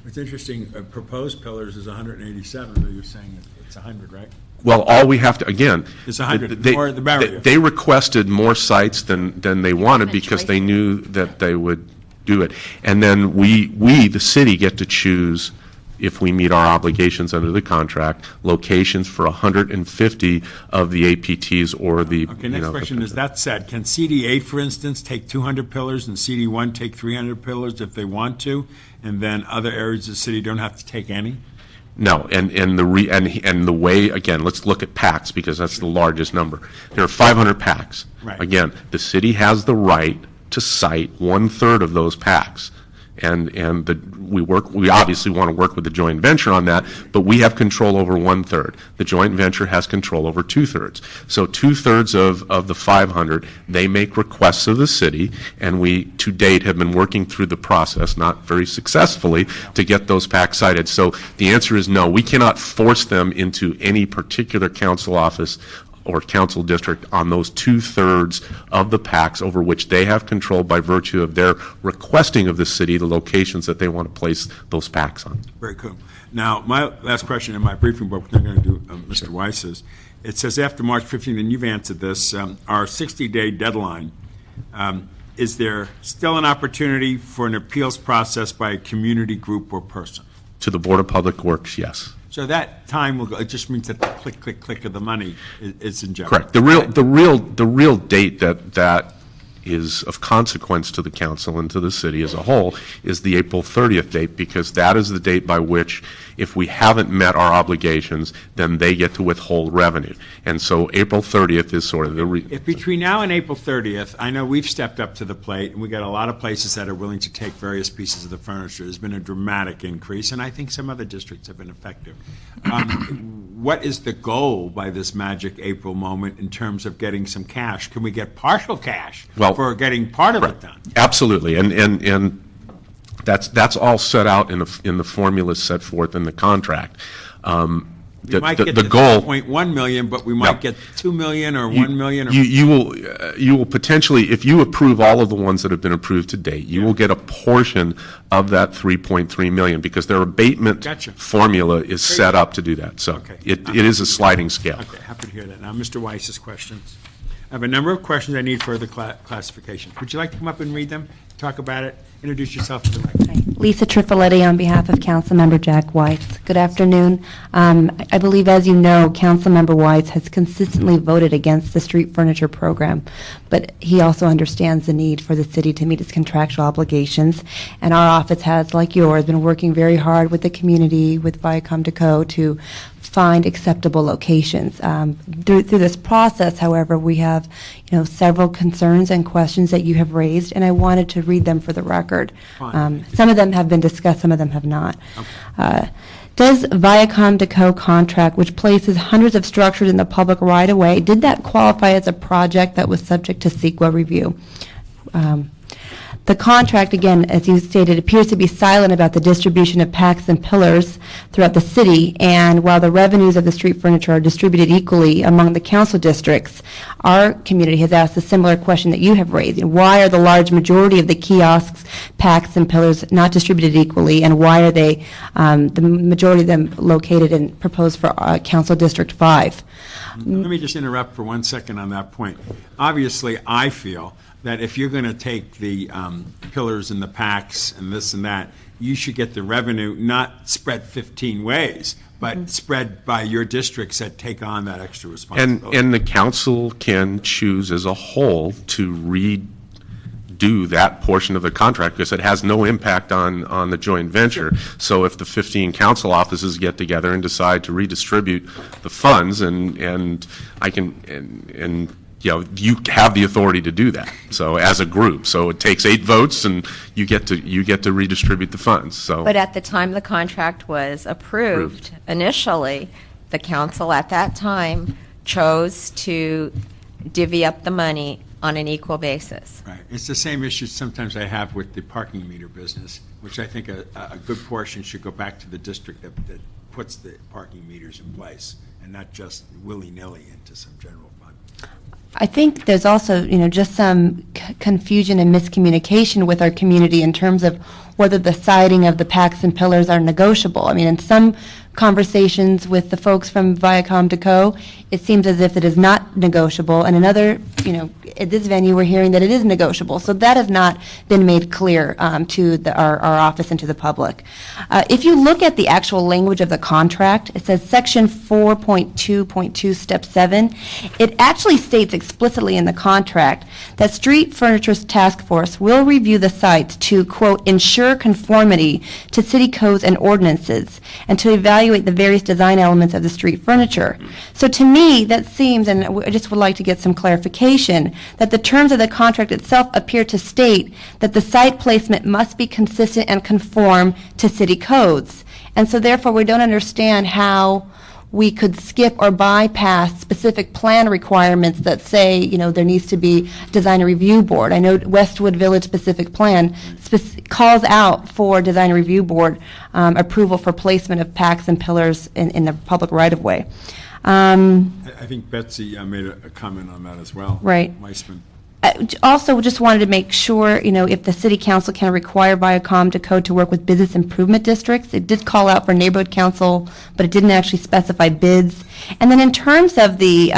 It's interesting, proposed pillars is 187, but you're saying it's 100, right? Well, all we have to, again. It's 100, they- more the barrier. They requested more sites than they wanted Much because choice. they knew that they would do it. And then we, the city, get to choose, if we meet our obligations under the contract, locations for 150 of the APTs or the, Okay, next question is, that said, can CDA, for instance, take 200 pillars and CD1 take 300 pillars if they want to, and then other areas of the city don't have to take any? No, and the way, again, let's look at packs, because that's the largest number. There are 500 packs. Right. Again, the city has the right to cite 1/3 of those packs. And we obviously want to work with the joint venture on that, but we have control over 1/3. The joint venture has control over 2/3. So 2/3 of the 500, they make requests of the city, and we, to date, have been working through the process, not very successfully, to get those packs cited. So the answer is no. We cannot force them into any particular council office or council district on those 2/3 of the packs over which they have control by virtue of their requesting of the city the locations that they want to place those packs on. Very cool. Now, my last question in my briefing book, we're going to do Mr. Weiss's. It says after March 15th, and you've answered this, our 60-day deadline, is there still an opportunity for an appeals process by a community group or person? To the Board of Public Works, yes. So that time will go, it just means that the click, click, click of the money is in jeopardy. Correct. The real date that is of consequence to the council and to the city as a whole is the April 30th date, because that is the date by which, if we haven't met our obligations, then they get to withhold revenue. And so April 30th is sort of the If between now and April 30th, I know we've stepped up to the plate, and we got a lot of places that are willing to take various pieces of the furniture. There's been a dramatic increase, and I think some other districts have been effective. What is the goal by this magic April moment in terms of getting some cash? Can we get partial cash for getting part of it done? Absolutely, and that's all set out in the formulas set forth in the contract. We might get the the goal, 3.1 million, but we might get 2 million or 1 million. Or you will potentially, if you approve all of the ones that have been approved to date, you will get a portion of that 3.3 million, because their abatement formula is set up to do that. So it is a sliding scale. Okay, happy to hear that. Now, Mr. Weiss's questions. I have a number of questions I need further classification. Would you like to come up and read them, talk about it, introduce yourself to the record? Lisa Trifoletti on behalf of Councilmember Jack Weiss. Good afternoon. I believe, as you know, Councilmember Weiss has consistently voted against the street furniture program, but he also understands the need for the city to meet its contractual obligations, and our office has, like yours, been working very hard with the community, with Viacom Deco, to find acceptable locations. Through this process, however, we have, several concerns and questions that you have raised, and I wanted to read them for the record. Some of them have been discussed, some of them have not. Does Viacom Deco contract, which places hundreds of structures in the public right-of-way, did that qualify as a project that was subject to CEQA review? The contract, again, as you stated, appears to be silent about the distribution of packs and pillars throughout the city, and while the revenues of the street furniture are distributed equally among the council districts, our community has asked a similar question that you have raised. Why are the large majority of the kiosks, packs, and pillars not distributed equally, and why are they, the majority of them, located and proposed for Council District 5? Let me just interrupt for 1 second on that point. Obviously, I feel that if you're going to take the pillars and the packs and this and that, you should get the revenue not spread 15 ways, but spread by your districts that take on that extra responsibility. And the council can choose as a whole to redo that portion of the contract, because it has no impact on the joint venture. So if the 15 council offices get together and decide to redistribute the funds, and you have the authority to do that. So as a group, so it takes 8 votes, and you get to redistribute the funds. So, But at the time the contract was approved, initially, the council at that time chose to divvy up the money on an equal basis. Right. It's the same issue sometimes I have with the parking meter business, which I think a good portion should go back to the district that puts the parking meters in place, and not just willy-nilly into some general fund. I think there's also, just some confusion and miscommunication with our community in terms of whether the siding of the packs and pillars are negotiable. I mean, in some conversations with the folks from Viacom it seems as if it is not negotiable, and another, at this venue, we're hearing that it is negotiable. So that has not been made clear to our office and to the public. If you look at the actual language of the contract, it says Section 4.2.2, Step 7. It actually states explicitly in the contract that Street Furniture's task force will review the sites to, quote, ensure conformity to city codes and ordinances, and to evaluate the various design elements of the street furniture. So to me, that seems, and I just would like to get some clarification, that the terms of the contract itself appear to state that the site placement must be consistent and conform to city codes. And so therefore, we don't understand how we could skip or bypass specific plan requirements that say, there needs to be design and review board. I know Westwood Village specific plan calls out for design and review board approval for placement of packs and pillars in the public right-of-way. I think Betsy made a comment on that as well. Right. Weissman. Also, just wanted to make sure, if the city council can require Viacom to work with business improvement districts. It did call out for neighborhood council, but it didn't actually specify bids. And then in terms of the,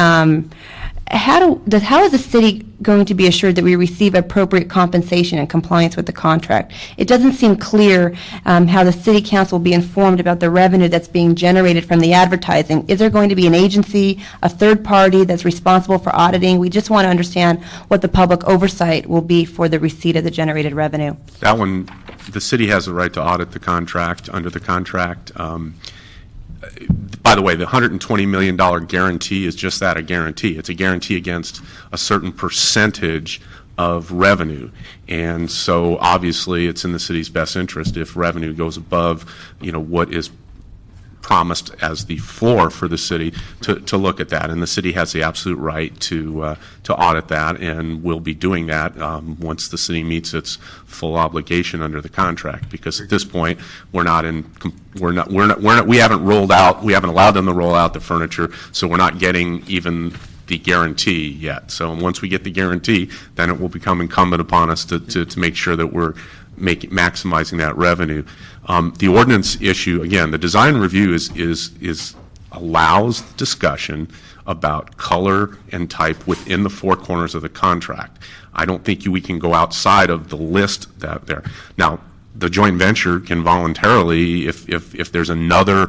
how is the city going to be assured that we receive appropriate compensation in compliance with the contract? It doesn't seem clear how the city council will be informed about the revenue that's being generated from the advertising. Is there going to be an agency, a third party that's responsible for auditing? We just want to understand what the public oversight will be for the receipt of the generated revenue. that one, the city has the right to audit the contract, under the contract. By the way, the $120 million guarantee is just that, a guarantee. It's a guarantee against a certain percentage of revenue. And so obviously it's in the city's best interest if revenue goes above, what is promised as the floor for the city to look at that. And the city has the absolute right to audit that, and will be doing that once the city meets its full obligation under the contract. Because at this point, we haven't allowed them to roll out the furniture, so we're not getting even the guarantee yet. So once we get the guarantee, then it will become incumbent upon us to make sure that we're maximizing that revenue. The ordinance issue, again, the design review is allows discussion about color and type within the 4 corners of the contract. I don't think we can go outside of the list that there. Now, the joint venture can voluntarily, if there's another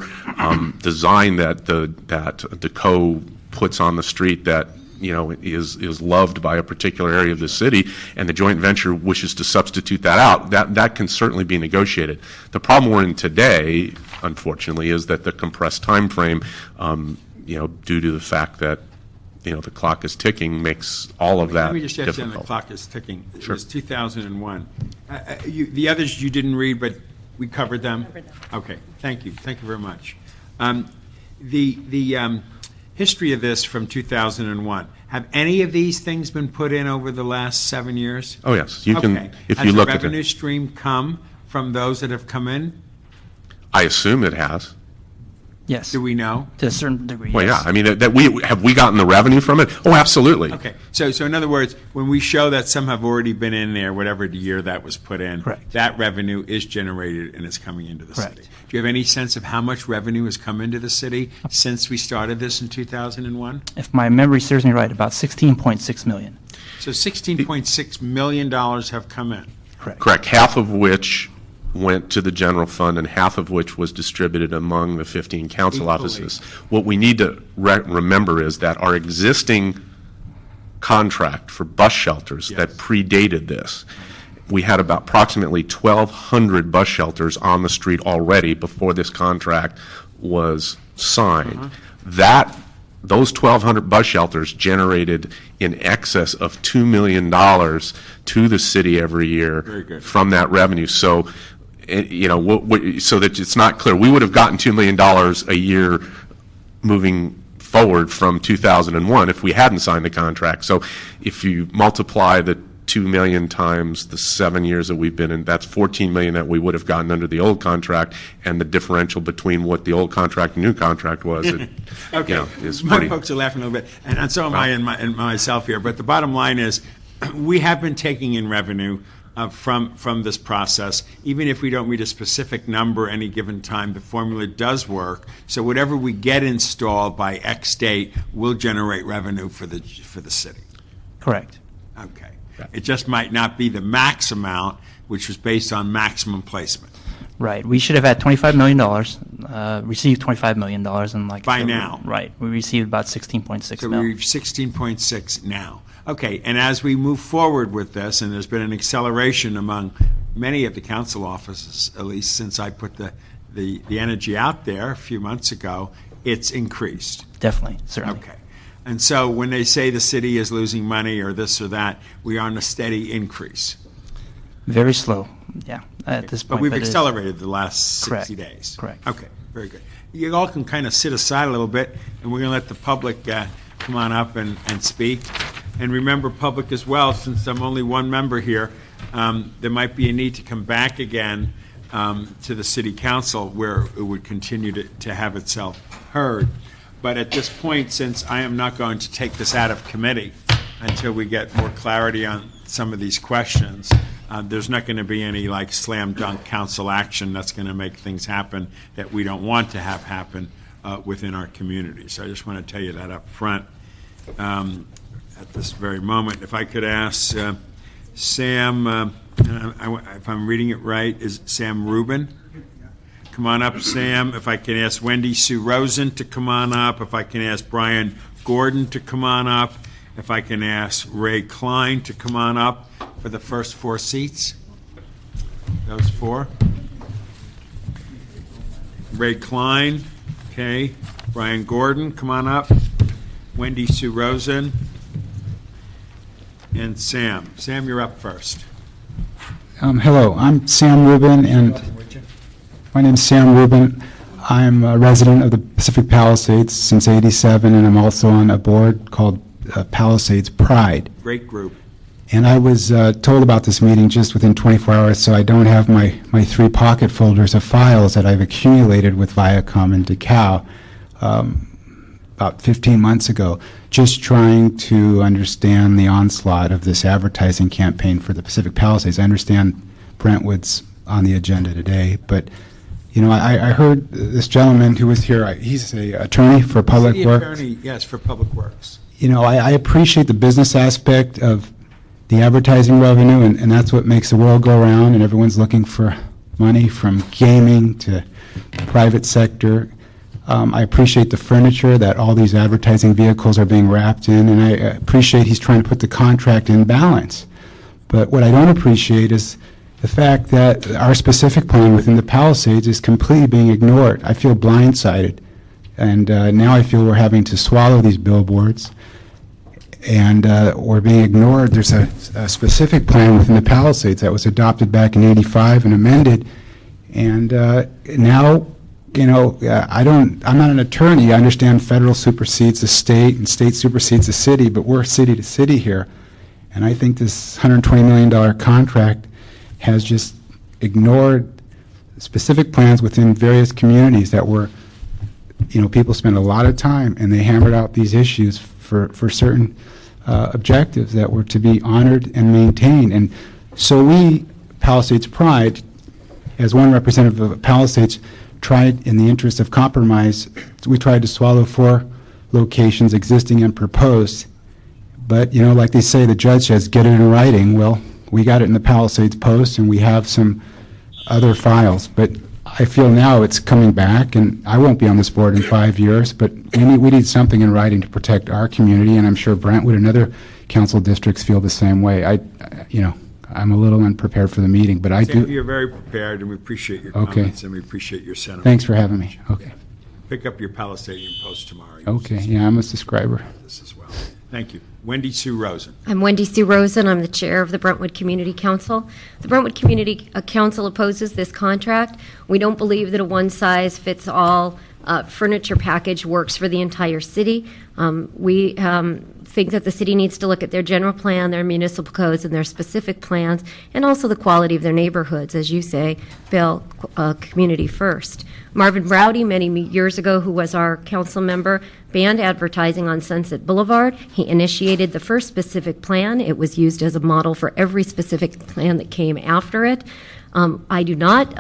design that the co puts on the street that is loved by a particular area of the city, and the joint venture wishes to substitute that out, that can certainly be negotiated. The problem we're in today, unfortunately, is that the compressed time frame, due to the fact that the clock is ticking, makes all of that Let me just ask you, difficult. the clock is ticking. It Sure. was 2001. The others you didn't read, but we covered them? Okay, thank you. Thank you very much. The history of this from 2001, have any of these things been put in over the last 7 years? Oh, yes. You can, Okay. if you look Has at the revenue it. stream come from those that have come in? I assume it has. Yes, Do we know? to a certain degree, Well, yes. yeah, I mean, have we gotten the revenue from it? Oh, absolutely. Okay, so in other words, when we show that some have already been in there, whatever the year that was put in, Correct. that revenue is generated and is coming into the Correct. city. Do you have any sense of how much revenue has come into the city since we started this in 2001? If my memory serves me right, about $16.6 million. So $16.6 million have come in. Correct. Correct, half of which went to the general fund and half of which was distributed among the 15 council Equally. offices. What we need to remember is that our existing contract for bus shelters that predated this, we had about approximately 1,200 bus shelters on the street already before this contract was signed. That those 1,200 bus shelters generated in excess of $2 million to the city every year Very good. from that revenue. So, so that it's not clear, we would have gotten $2 million a year moving forward from 2001 if we hadn't signed the contract. So if you multiply the 2 million times the 7 years that we've been in, that's 14 million that we would have gotten under the old contract, and the differential between what the old contract and new contract was, Okay. is My pretty. folks are laughing a little bit, and so am I and myself here. But the bottom line is, we have been taking in revenue from this process. Even if we don't read a specific number any given time, the formula does work. So whatever we get installed by X date will generate revenue for the city. Correct. Okay. It just might not be the max amount, which was based on maximum placement. Right. We should have had $25 million, received $25 million, and like By now. Right. We received about 16.6 So mil. we're 16.6 now. Okay, and as we move forward with this, and there's been an acceleration among many of the council offices, at least since I put the energy out there a few months ago, it's increased. Definitely, certainly. Okay. And so when they say the city is losing money or this or that, we are on a steady increase. Very slow, yeah, at this point. But we've it is- accelerated the last 60 Correct. days. Correct. Okay, very good. You all can kind of sit aside a little bit, and we're going to let the public come on up and speak. And remember, public as well, since I'm only one member here, there might be a need to come back again to the city council where it would continue to have itself heard. But at this point, since I am not going to take this out of committee until we get more clarity on some of these questions, there's not going to be any like slam dunk council action that's going to make things happen that we don't want to have happen within our community. So I just want to tell you that up front at this very moment. If I could ask Sam, if I'm reading it right, is it Sam Rubin? Come on up, Sam. If I can ask Wendy Sue Rosen to come on up. If I can ask Brian Gordon to come on up. If I can ask Ray Klein to come on up for the first 4 seats. Those 4. Ray Klein, okay. Brian Gordon, come on up. Wendy Sue Rosen. And Sam. Sam, you're up first. Hello, I'm Sam Rubin, and my name's Sam Rubin. I'm a resident of the Pacific Palisades since '87, and I'm also on a board called Palisades Pride. Great group. And I was told about this meeting just within 24 hours, so I don't have my 3 pocket folders of files that I've accumulated with Viacom and DeKalb about 15 months ago, just trying to understand the onslaught of this advertising campaign for the Pacific Palisades. I understand Brentwood's on the agenda today, but I heard this gentleman who was here, he's an attorney for Public City Works. attorney, yes, for Public Works. I appreciate the business aspect of the advertising revenue, and that's what makes the world go around, and everyone's looking for money from gaming to private sector. I appreciate the furniture that all these advertising vehicles are being wrapped in, and I appreciate he's trying to put the contract in balance. But what I don't appreciate is the fact that our specific plan within the Palisades is completely being ignored. I feel blindsided, and now I feel we're having to swallow these billboards, and we're being ignored. There's a specific plan within the Palisades that was adopted back in '85 and amended, and now, I'm not an attorney. I understand federal supersedes the state and state supersedes the city, but we're city to city here, and I think this $120 million contract has just ignored specific plans within various communities that were, people spent a lot of time, and they hammered out these issues for certain objectives that were to be honored and maintained. And so we, Palisades Pride, as one representative of Palisades, tried, in the interest of compromise, we tried to swallow 4 locations, existing and proposed. But, like they say, the judge says, get it in writing. Well, we got it in the Palisades Post, and we have some other files. But I feel now it's coming back, and I won't be on this board in 5 years, but we need something in writing to protect our community, and I'm sure Brentwood and other council districts feel the same way. I'm a little unprepared for the meeting, but I Sam, do. you're very prepared, and we appreciate your Okay. comments, and we appreciate your sentiment. Thanks for having me. Okay. pick up your Palisades post tomorrow. Okay, yeah, I'm a subscriber. This as well. Thank you. Wendy Sue Rosen. I'm Wendy Sue Rosen. I'm the chair of the Brentwood Community Council. The Brentwood Community Council opposes this contract. We don't believe that a one-size-fits-all furniture package works for the entire city. We think that the city needs to look at their general plan, their municipal codes, and their specific plans, and also the quality of their neighborhoods. As you say, Bill, community first. Marvin Browdy, many years ago, who was our council member, banned advertising on Sunset Boulevard. He initiated the first specific plan. It was used as a model for every specific plan that came after it. I do not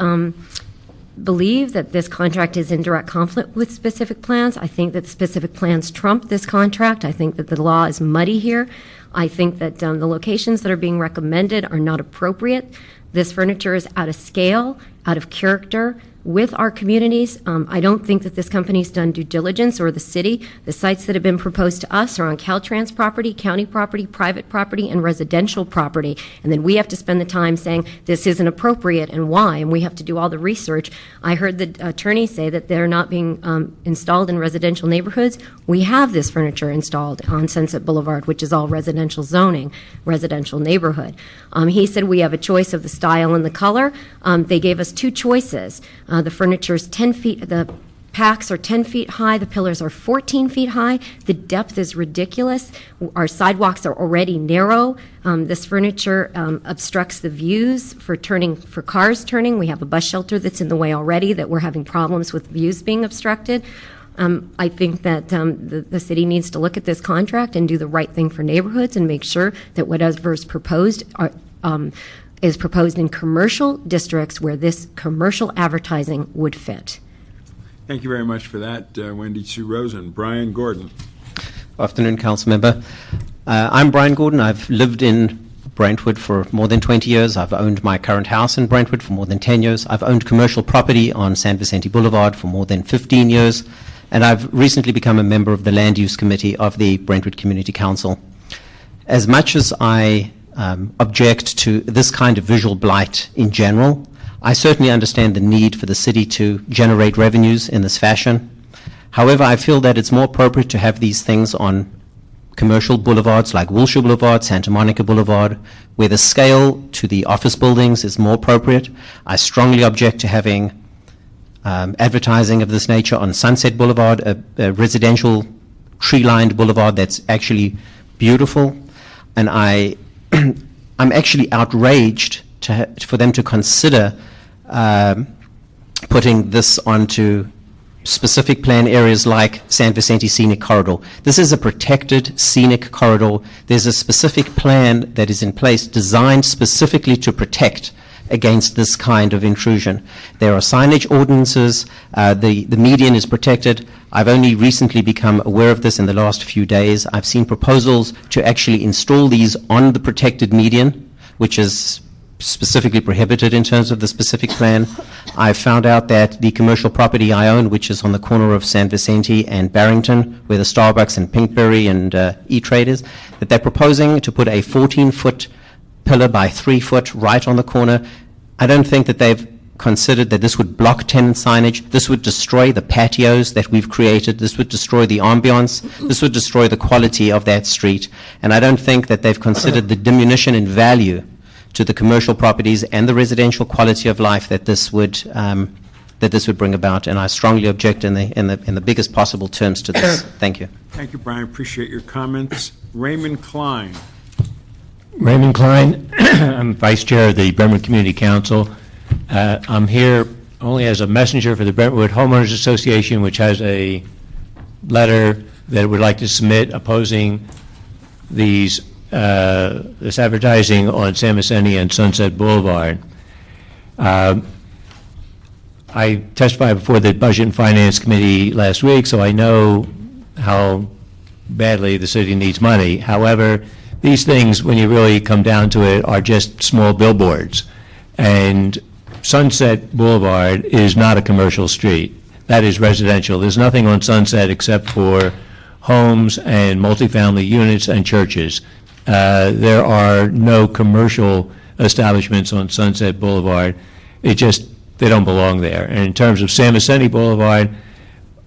believe that this contract is in direct conflict with specific plans. I think that the specific plans trump this contract. I think that the law is muddy here. I think that the locations that are being recommended are not appropriate. This furniture is out of scale, out of character with our communities. I don't think that this company's done due diligence, or the city. The sites that have been proposed to us are on Caltrans property, county property, private property, and residential property. And then we have to spend the time saying this isn't appropriate and why, and we have to do all the research. I heard the attorney say that they're not being installed in residential neighborhoods. We have this furniture installed on Sunset Boulevard, which is all residential zoning, residential neighborhood. He said we have a choice of the style and the color. They gave us two choices. The furniture is 10 feet, the packs are 10 feet high, the pillars are 14 feet high, the depth is ridiculous, our sidewalks are already narrow, this furniture obstructs the views for cars turning. We have a bus shelter that's in the way already that we're having problems with views being obstructed. I think that the city needs to look at this contract and do the right thing for neighborhoods and make sure that whatever is proposed is proposed in commercial districts where this commercial advertising would fit. Thank you very much for that, Wendy Sue Rosen. Brian Gordon. Afternoon, Council Member. I'm Brian Gordon. I've lived in Brentwood for more than 20 years. I've owned my current house in Brentwood for more than 10 years. I've owned commercial property on San Vicente Boulevard for more than 15 years. And I've recently become a member of the Land Use Committee of the Brentwood Community Council. As much as I object to this kind of visual blight in general, I certainly understand the need for the city to generate revenues in this fashion. However, I feel that it's more appropriate to have these things on commercial boulevards like Wilshire Boulevard, Santa Monica Boulevard, where the scale to the office buildings is more appropriate. I strongly object to having advertising of this nature on Sunset Boulevard, a residential tree-lined boulevard that's actually beautiful. And I'm actually outraged for them to consider putting this onto specific plan areas like San Vicente Scenic Corridor. This is a protected scenic corridor. There's a specific plan that is in place designed specifically to protect against this kind of intrusion. There are signage ordinances. The median is protected. I've only recently become aware of this in the last few days. I've seen proposals to actually install these on the protected median, which is specifically prohibited in terms of the specific plan. I found out that the commercial property I own, which is on the corner of San Vicente and Barrington, where the Starbucks and Pinkberry and E-Trade is, that they're proposing to put a 14-foot pillar by 3 foot right on the corner. I don't think that they've considered that this would block tenant signage. This would destroy the patios that we've created. This would destroy the ambiance. This would destroy the quality of that street. And I don't think that they've considered the diminution in value to the commercial properties and the residential quality of life that this would bring about. And I strongly object in the biggest possible terms to this. Thank you. Thank you, Brian. Appreciate your comments. Raymond Klein. Raymond Klein. I'm Vice Chair of the Brentwood Community Council. I'm here only as a messenger for the Brentwood Homeowners Association, which has a letter that it would like to submit opposing this advertising on San Vicente and Sunset Boulevard. I testified before the Budget and Finance Committee last week, so I know how badly the city needs money. However, these things, when you really come down to it, are just small billboards. And Sunset Boulevard is not a commercial street. That is residential. There's nothing on Sunset except for homes and multifamily units and churches. There are no commercial establishments on Sunset Boulevard. They don't belong there. And in terms of San Vicente Boulevard,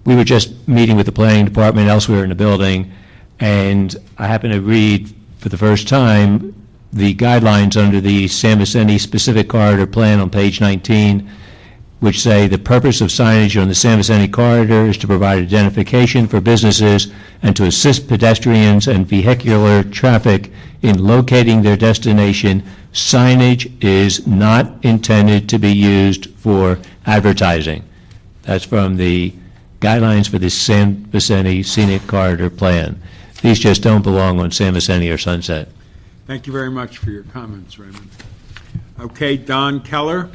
we were just meeting with the planning department elsewhere in the building, and I happened to read for the first time the guidelines under the San Vicente Specific Corridor Plan on page 19, which say the purpose of signage on the San Vicente Corridor is to provide identification for businesses and to assist pedestrians and vehicular traffic in locating their destination. Signage is not intended to be used for advertising. That's from the guidelines for the San Vicente Scenic Corridor Plan. These just don't belong on San Vicente or Sunset. Thank you very much for your comments, Raymond. Okay, Don Keller,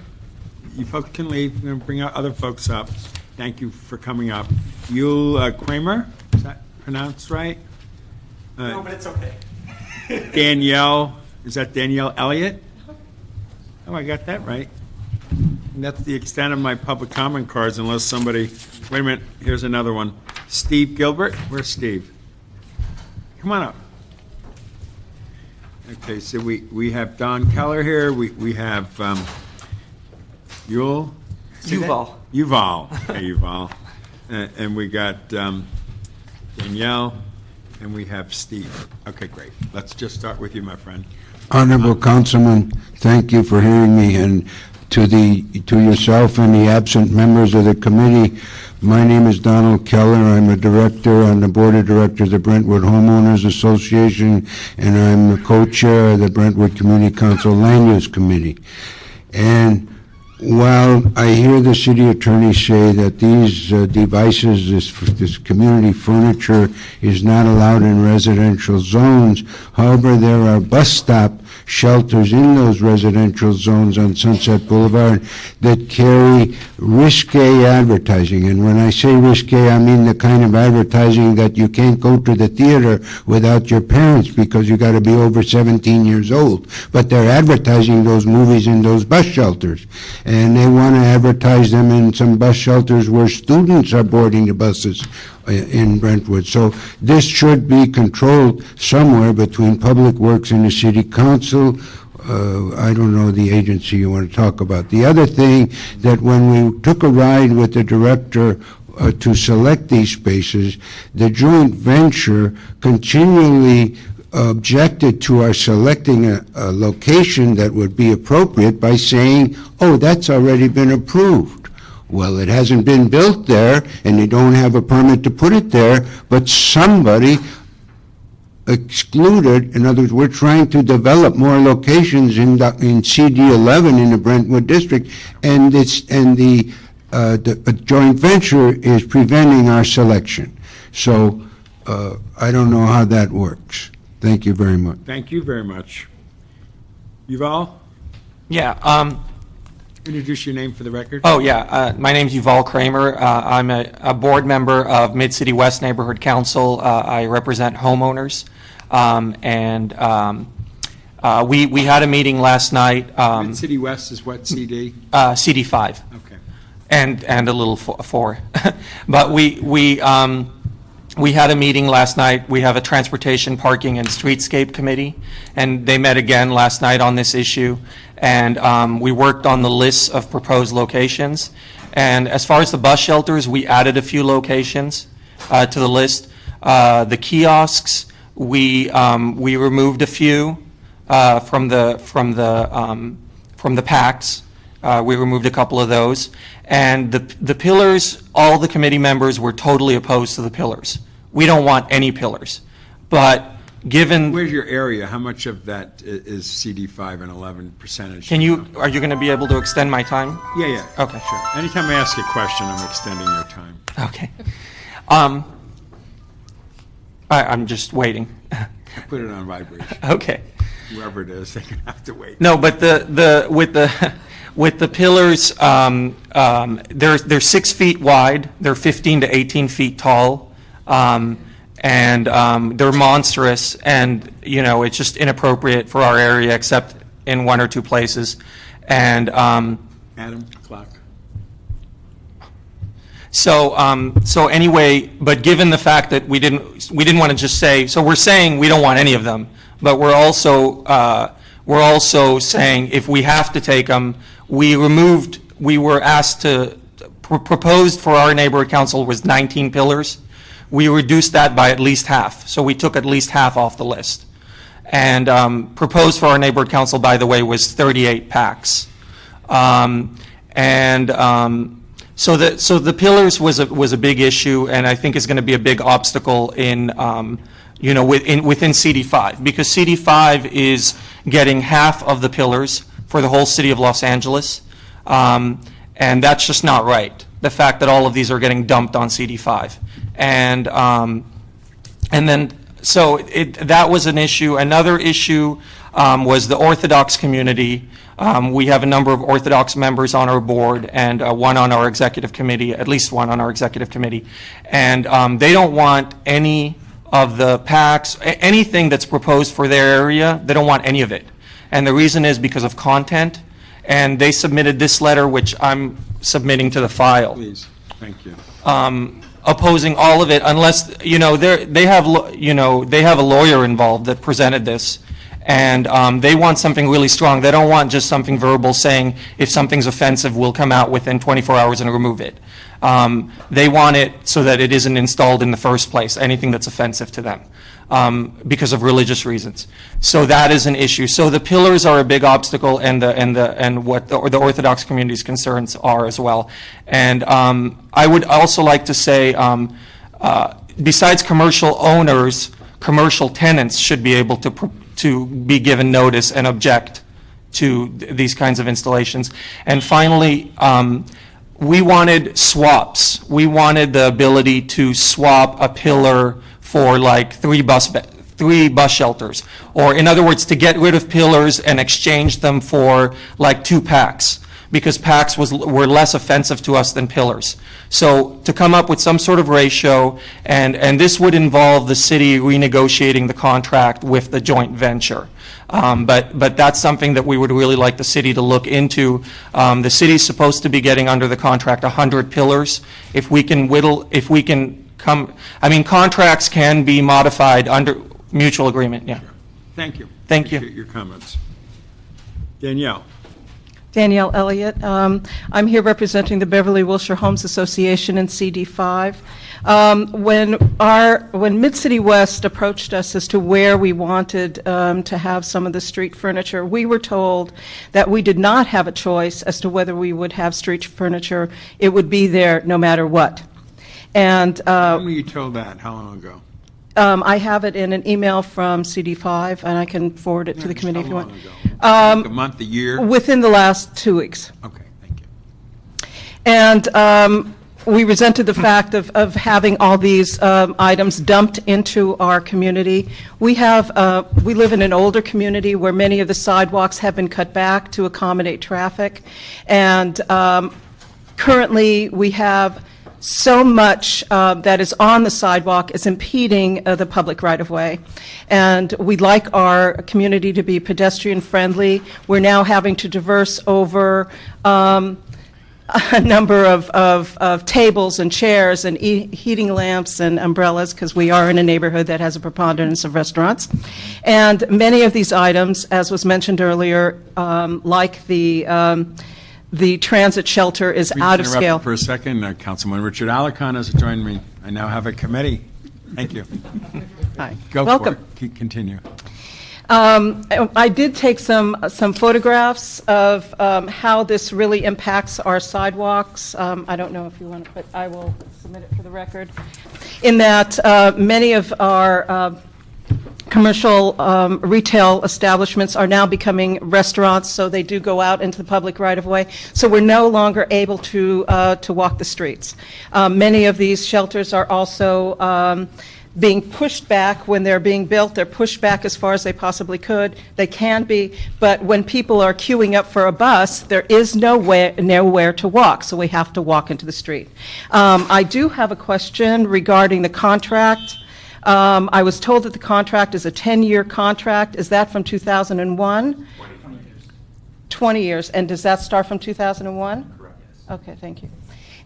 you folks can leave. We're going to bring out other folks up. Thank you for coming up. Yul Kramer, is that pronounced right? No, but it's okay. Danielle, is that Danielle Elliott? Oh, I got that right. And that's the extent of my public comment cards, unless somebody, wait a minute, here's another one. Steve Gilbert, where's Steve? Come on up. Okay, so we have Don Keller here, we have Yuval. Yuval, okay, Yuval. And we got Danielle, and we have Steve. Okay, great. Let's just start with you, my friend. Honorable Councilman, thank you for hearing me, and to yourself and the absent members of the committee, my name is Donald Keller. I'm a director on the board of directors of the Brentwood Homeowners Association, and I'm the co-chair of the Brentwood Community Council Land Use Committee. And while I hear the city attorney say that these devices, this community furniture, is not allowed in residential zones, however, there are bus stop shelters in those residential zones on Sunset Boulevard that carry risque advertising. And when I say risque, I mean the kind of advertising that you can't go to the theater without your parents because you got to be over 17 years old. But they're advertising those movies in those bus shelters. And they want to advertise them in some bus shelters where students are boarding the buses in Brentwood. So this should be controlled somewhere between Public Works and the City Council. I don't know the agency you want to talk about. The other thing, that when we took a ride with the director to select these spaces, the joint venture continually objected to our selecting a location that would be appropriate by saying, oh, that's already been approved. Well, it hasn't been built there, and they don't have a permit to put it there, but somebody excluded. In other words, we're trying to develop more locations in CD11 in the Brentwood district, and the joint venture is preventing our selection. So I don't know how that works. Thank you very much. Thank you very much. Yuval? Yeah. Introduce your name for the record. Oh, yeah. My name's Yuval Kramer. I'm a board member of Mid-City West Neighborhood Council. I represent homeowners. We had a meeting last night. Mid-City West is what, CD? CD5. Okay. And a little 4. But we had a meeting last night. We have a Transportation, Parking, and Streetscape Committee, and they met again last night on this issue. And we worked on the lists of proposed locations. And as far as the bus shelters, we added a few locations to the list. The kiosks, we removed a few from the packs. We removed a couple of those. And the pillars, all the committee members were totally opposed to the pillars. We don't want any pillars. But given... Where's your area? How much of that is CD5 and 11 percentage? Are you going to be able to extend my time? Yeah. Okay. Sure. Anytime I ask a question, I'm extending your time. Okay. I'm just waiting. I put it on vibration. Okay. Whoever it is, they're going to have to wait. No, but with the pillars, they're 6 feet wide. They're 15 to 18 feet tall. And they're monstrous, and it's just inappropriate for our area, except in 1 or 2 places. And Adam, clock. So anyway, but given the fact that we didn't want to just say, so we're saying we don't want any of them, but we're also saying if we have to take them, we were asked to proposed for our neighborhood council was 19 pillars. We reduced that by at least half, so we took at least half off the list. And proposed for our neighborhood council, by the way, was 38 packs. So the pillars was a big issue, and I think is going to be a big obstacle in within CD5, because CD5 is getting half of the pillars for the whole city of Los Angeles, and that's just not right. The fact that all of these are getting dumped on CD5, and then so that was an issue. Another issue was the Orthodox community. We have a number of Orthodox members on our board and one on our executive committee, at least one on our executive committee. And they don't want any of the PACs, anything that's proposed for their area, they don't want any of it. And the reason is because of content. And they submitted this letter, which I'm submitting to the file. Please, thank you. Opposing all of it, unless, they have a lawyer involved that presented this. And they want something really strong. They don't want just something verbal saying if something's offensive, we'll come out within 24 hours and remove it. They want it so that it isn't installed in the first place, anything that's offensive to them, because of religious reasons. So that is an issue. So the pillars are a big obstacle, and what the Orthodox community's concerns are as well. And I would also like to say, besides commercial owners, commercial tenants should be able to be given notice and object to these kinds of installations. And finally, we wanted swaps. We wanted the ability to swap a pillar for like three bus shelters, or in other words, to get rid of pillars and exchange them for like 2 PACs, because PACs were less offensive to us than pillars. So to come up with some sort of ratio, and this would involve the city renegotiating the contract with the joint venture. But that's something that we would really like the city to look into. The city's supposed to be getting under the contract 100 pillars. If we can contracts can be modified under mutual agreement, yeah. Thank you. Thank you. Appreciate your comments. Danielle. Danielle Elliott. I'm here representing the Beverly Wilshire Homes Association in CD5. When Mid-City West approached us as to where we wanted to have some of the street furniture, we were told that we did not have a choice as to whether we would have street furniture. It would be there no matter what. And when were you told that? How long ago? I have it in an email from CD5, and I can forward it to the committee if you want. Like a month, a year? Within the last 2 weeks. Okay, thank you. And we resented the fact of having all these items dumped into our community. We live in an older community where many of the sidewalks have been cut back to accommodate traffic. And currently, we have so much that is on the sidewalk is impeding the public right-of-way. And we'd like our community to be pedestrian-friendly. We're now having to traverse over a number of tables and chairs and heating lamps and umbrellas, because we are in a neighborhood that has a preponderance of restaurants. And many of these items, as was mentioned earlier, like the transit shelter is out of scale. For a second, Councilman Richard Alarcon has joined me. I now have a committee. Thank you. Hi. Go Welcome. for it. Continue. I did take some photographs of how this really impacts our sidewalks. I don't know if you want to, but I will submit it for the record. In that many of our commercial retail establishments are now becoming restaurants, so they do go out into the public right-of-way. So we're no longer able to walk the streets. Many of these shelters are also being pushed back when they're being built. They're pushed back as far as they possibly could. They can be, but when people are queuing up for a bus, there is nowhere to walk, so we have to walk into the street. I do have a question regarding the contract. I was told that the contract is a 10-year contract. Is that from 2001? 20 years. 20 years. And does that start from 2001? Correct, yes. Okay, thank you.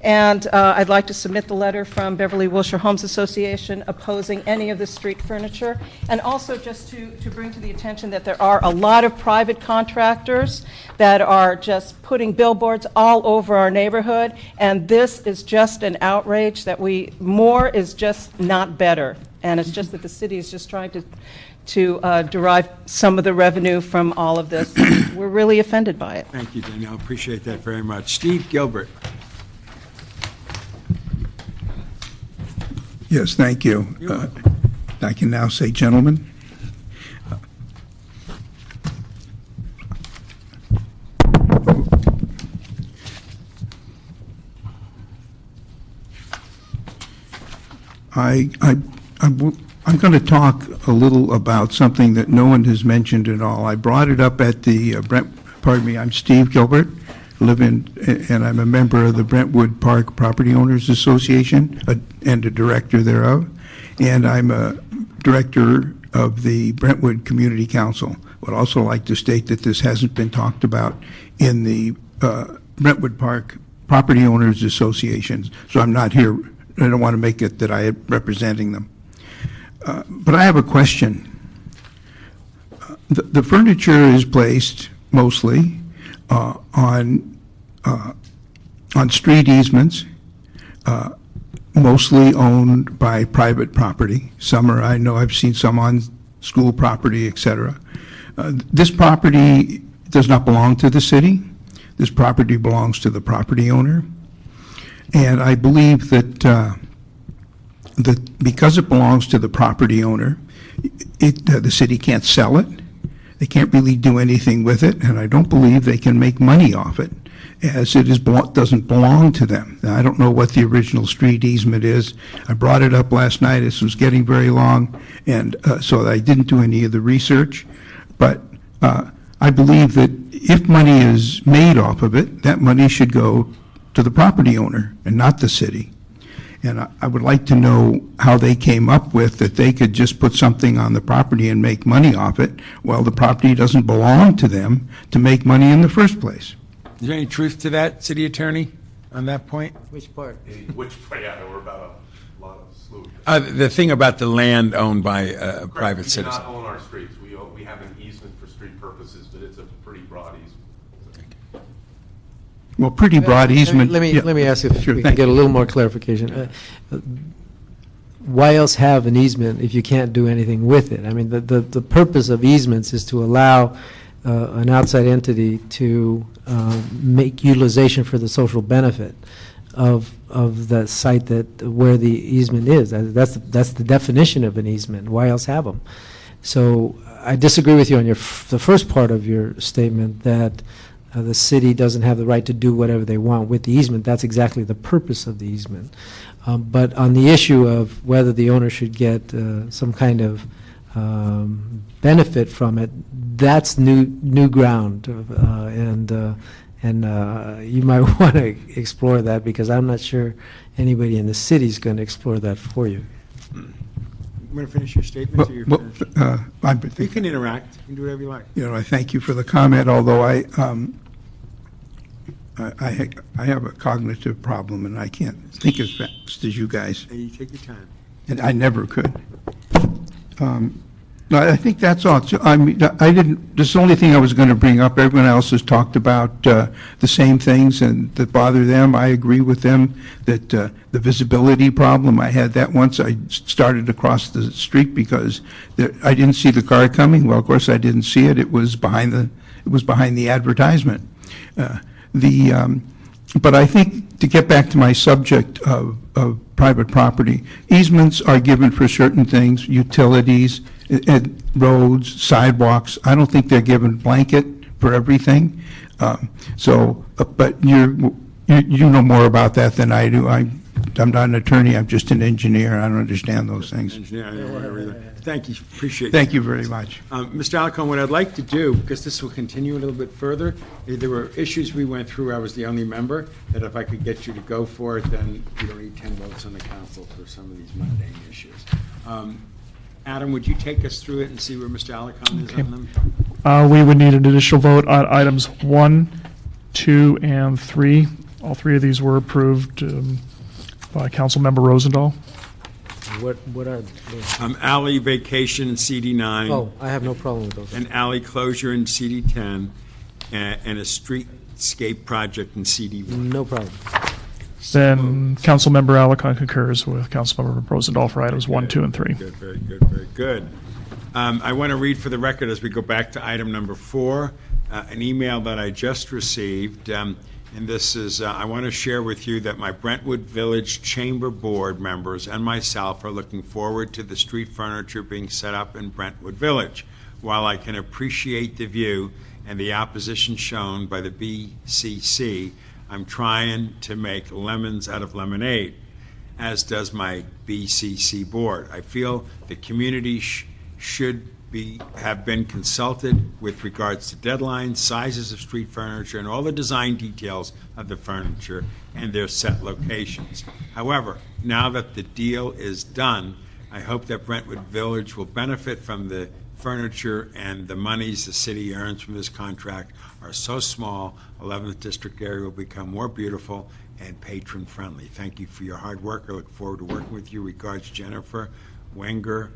And I'd like to submit the letter from Beverly Wilshire Homes Association opposing any of the street furniture. And also just to bring to the attention that there are a lot of private contractors that are just putting billboards all over our neighborhood. And this is just an outrage that more is just not better. And it's just that the city is just trying to derive some of the revenue from all of this. We're really offended by it. Thank you, Danielle. Appreciate that very much. Steve Gilbert. Yes, thank you. I can now say gentlemen. I'm going to talk a little about something that no one has mentioned at all. I brought it up at the I'm Steve Gilbert, and I'm a member of the Brentwood Park Property Owners Association and a director thereof, and I'm a director of the Brentwood Community Council. Would also like to state that this hasn't been talked about in the Brentwood Park Property Owners Association, so I'm not here. I don't want to make it that I am representing them. But I have a question. The furniture is placed mostly on street easements, mostly owned by private property. Some are, I know I've seen some on school property, etc. This property does not belong to the city. This property belongs to the property owner. And I believe that because it belongs to the property owner, the city can't sell it. They can't really do anything with it, and I don't believe they can make money off it, as it doesn't belong to them. Now, I don't know what the original street easement is. I brought it up last night. This was getting very long, and so I didn't do any of the research. But I believe that if money is made off of it, that money should go to the property owner and not the city. And I would like to know how they came up with that they could just put something on the property and make money off it, while the property doesn't belong to them to make money in the first place. Is there any truth to that, city attorney, on that point? Which part? Yeah, there were about a lot of slew. The thing about the land owned by a private We citizen. do not own our streets. We have an easement for street purposes, but it's a pretty broad easement. Well, pretty broad easement. Let me ask if Sure, we can thank get a you. little more clarification. Why else have an easement if you can't do anything with it? I mean, the purpose of easements is to allow an outside entity to make utilization for the social benefit of the site where the easement is. That's the definition of an easement. Why else have them? So I disagree with you on the first part of your statement that the city doesn't have the right to do whatever they want with the easement. That's exactly the purpose of the easement. But on the issue of whether the owner should get some kind of benefit from it, that's new ground, and you might want to explore that, because I'm not sure anybody in the city is going to explore that for you. You want to finish your statement? Or you're finished? You can interact. You can do whatever you like. I thank you for the comment, although I have a cognitive problem and I can't think as fast as you guys. Hey, you take your time. And I never could. No, I think that's all. I mean, this is the only thing I was going to bring up. Everyone else has talked about the same things and that bother them. I agree with them that the visibility problem, I had that once. I started across the street because I didn't see the car coming. Well, of course, I didn't see it. It was behind the advertisement. But I think, to get back to my subject of private property, easements are given for certain things, utilities, roads, sidewalks. I don't think they're given blanket for everything. But you know more about that than I do. I'm not an attorney. I'm just an engineer. I don't understand those things. Engineer, I don't know either. Thank you. Appreciate it. Thank you very much. Mr. Alcone, what I'd like to do, because this will continue a little bit further, there were issues we went through. I was the only member, that if I could get you to go for it, then you don't need 10 votes on the council for some of these mundane issues. Adam, would you take us through it and see where Mr. Alcone is on them? We would need an additional vote on items 1, 2, and 3, All three of these were approved by Councilmember Rosendahl. What are, Alley vacation in CD9. oh, I have no problem with those. An alley closure in CD10, and a streetscape project in CD1. No problem. Then Councilmember Alarcon concurs with Councilmember Rosendahl for items 1, 2, and 3. Good, very good, very good. I want to read for the record as we go back to item number 4, an email that I just received. And this is, I want to share with you that my Brentwood Village Chamber Board members and myself are looking forward to the street furniture being set up in Brentwood Village. While I can appreciate the view and the opposition shown by the BCC, I'm trying to make lemons out of lemonade, as does my BCC board. I feel the community should have been consulted with regards to deadlines, sizes of street furniture, and all the design details of the furniture and their set locations. However, now that the deal is done, I hope that Brentwood Village will benefit from the furniture, and the monies the city earns from this contract are so small, 11th District area will become more beautiful and patron-friendly. Thank you for your hard work. I look forward to working with you. Regards, Jennifer Wenger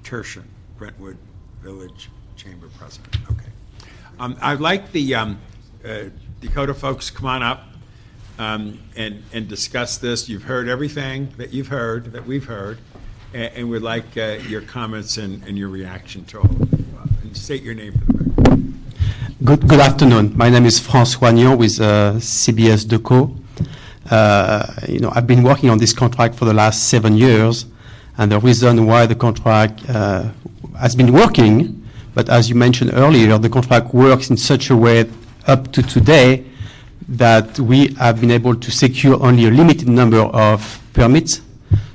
Tertian, Brentwood Village Chamber President. Okay. I'd like the Dakota folks come on up and discuss this. You've heard everything that you've heard, that we've heard, and we'd like your comments and your reaction to all of it. And state your name for the record. Good afternoon. My name is François Agnon with CBS Deco. I've been working on this contract for the last 7 years, and the reason why the contract has been working, but as you mentioned earlier, the contract works in such a way up to today that we have been able to secure only a limited number of permits.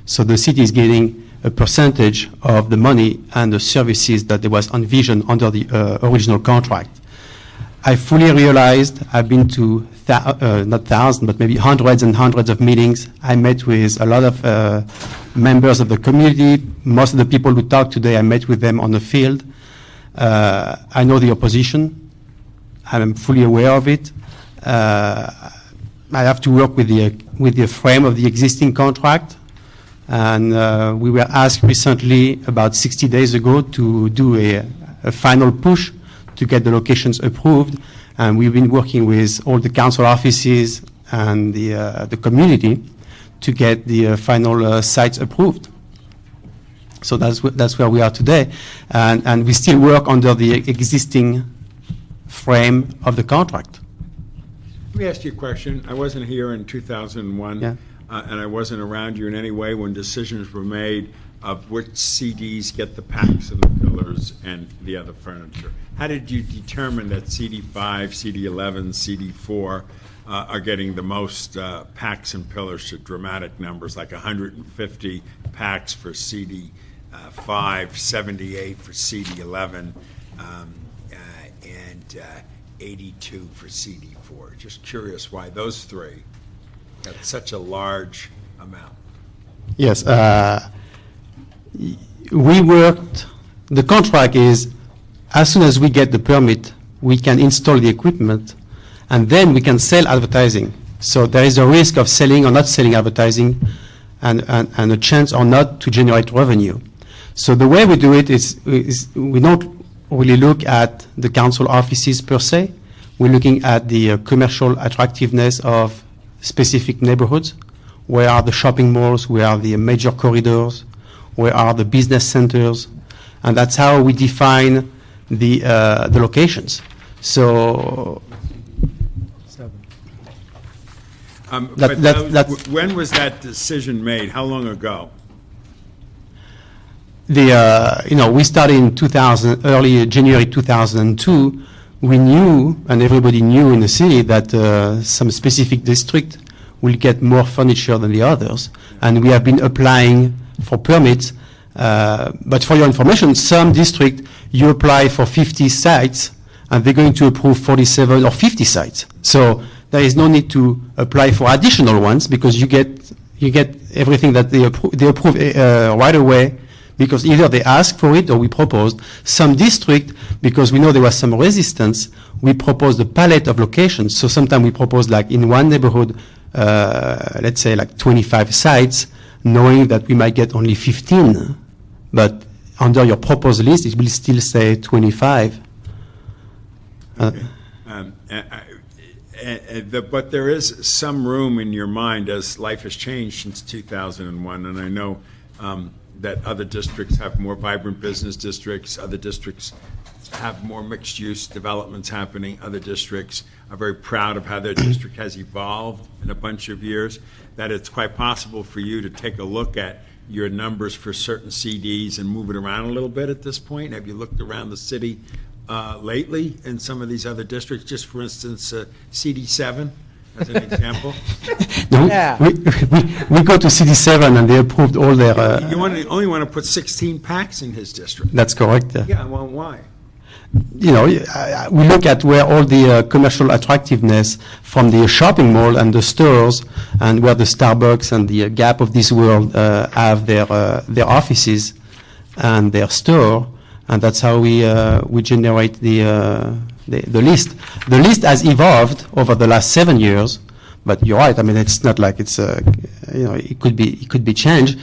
So the city is getting a percentage of the money and the services that there was envisioned under the original contract. I fully realized, I've been to not thousands, but maybe hundreds and hundreds of meetings. I met with a lot of members of the community. Most of the people who talked today, I met with them on the field. I know the opposition. I'm fully aware of it. I have to work with the frame of the existing contract. And we were asked recently, about 60 days ago, to do a final push to get the locations approved. And we've been working with all the council offices and the community to get the final sites approved. So that's where we are today. And we still work under the existing frame of the contract. Let me ask you a question. I wasn't here in 2001, Yeah. And I wasn't around you in any way when decisions were made of which CDs get the packs and the pillars and the other furniture. How did you determine that CD5, CD11, CD4 are getting the most packs and pillars to dramatic numbers, like 150 packs for CD5, 78 for CD11, and 82 for CD4? Just curious why those three got such a large amount. Yes. We worked, the contract is, as soon as we get the permit, we can install the equipment, and then we can sell advertising. So there is a risk of selling or not selling advertising, and a chance or not to generate revenue. So the way we do it is we don't really look at the council offices per se. We're looking at the commercial attractiveness of specific neighborhoods. Where are the shopping malls? Where are the major corridors? Where are the business centers? And that's how we define the locations. So when was that decision made? How long ago? We started in early January 2002. We knew, and everybody knew in the city, that some specific district will get more furniture than the others, and we have been applying for permits. But for your information, some district, you apply for 50 sites, and they're going to approve 47 or 50 sites. So there is no need to apply for additional ones, because you get everything that they approve right away, because either they ask for it or we proposed. Some district, because we know there was some resistance, we proposed a palette of locations. So sometimes we propose like in one neighborhood, let's say like 25 sites, knowing that we might get only 15. But under your proposed list, it will still say 25. But there is some room in your mind, as life has changed since 2001, and I know that other districts have more vibrant business districts, other districts have more mixed-use developments happening, other districts are very proud of how their district has evolved in a bunch of years, that it's quite possible for you to take a look at your numbers for certain CDs and move it around a little bit at this point? Have you looked around the city lately in some of these other districts? Just for instance, CD7 as an example. No, we go to CD7 and they approved all their. You only want to put 16 packs in his district. That's correct. Yeah, well, why? You know, we look at where all the commercial attractiveness from the shopping mall and the stores, and where the Starbucks and the Gap of this world have their offices and their store, and that's how we generate the list. The list has evolved over the last 7 years, but you're right. I mean, it's not like it's it could be changed.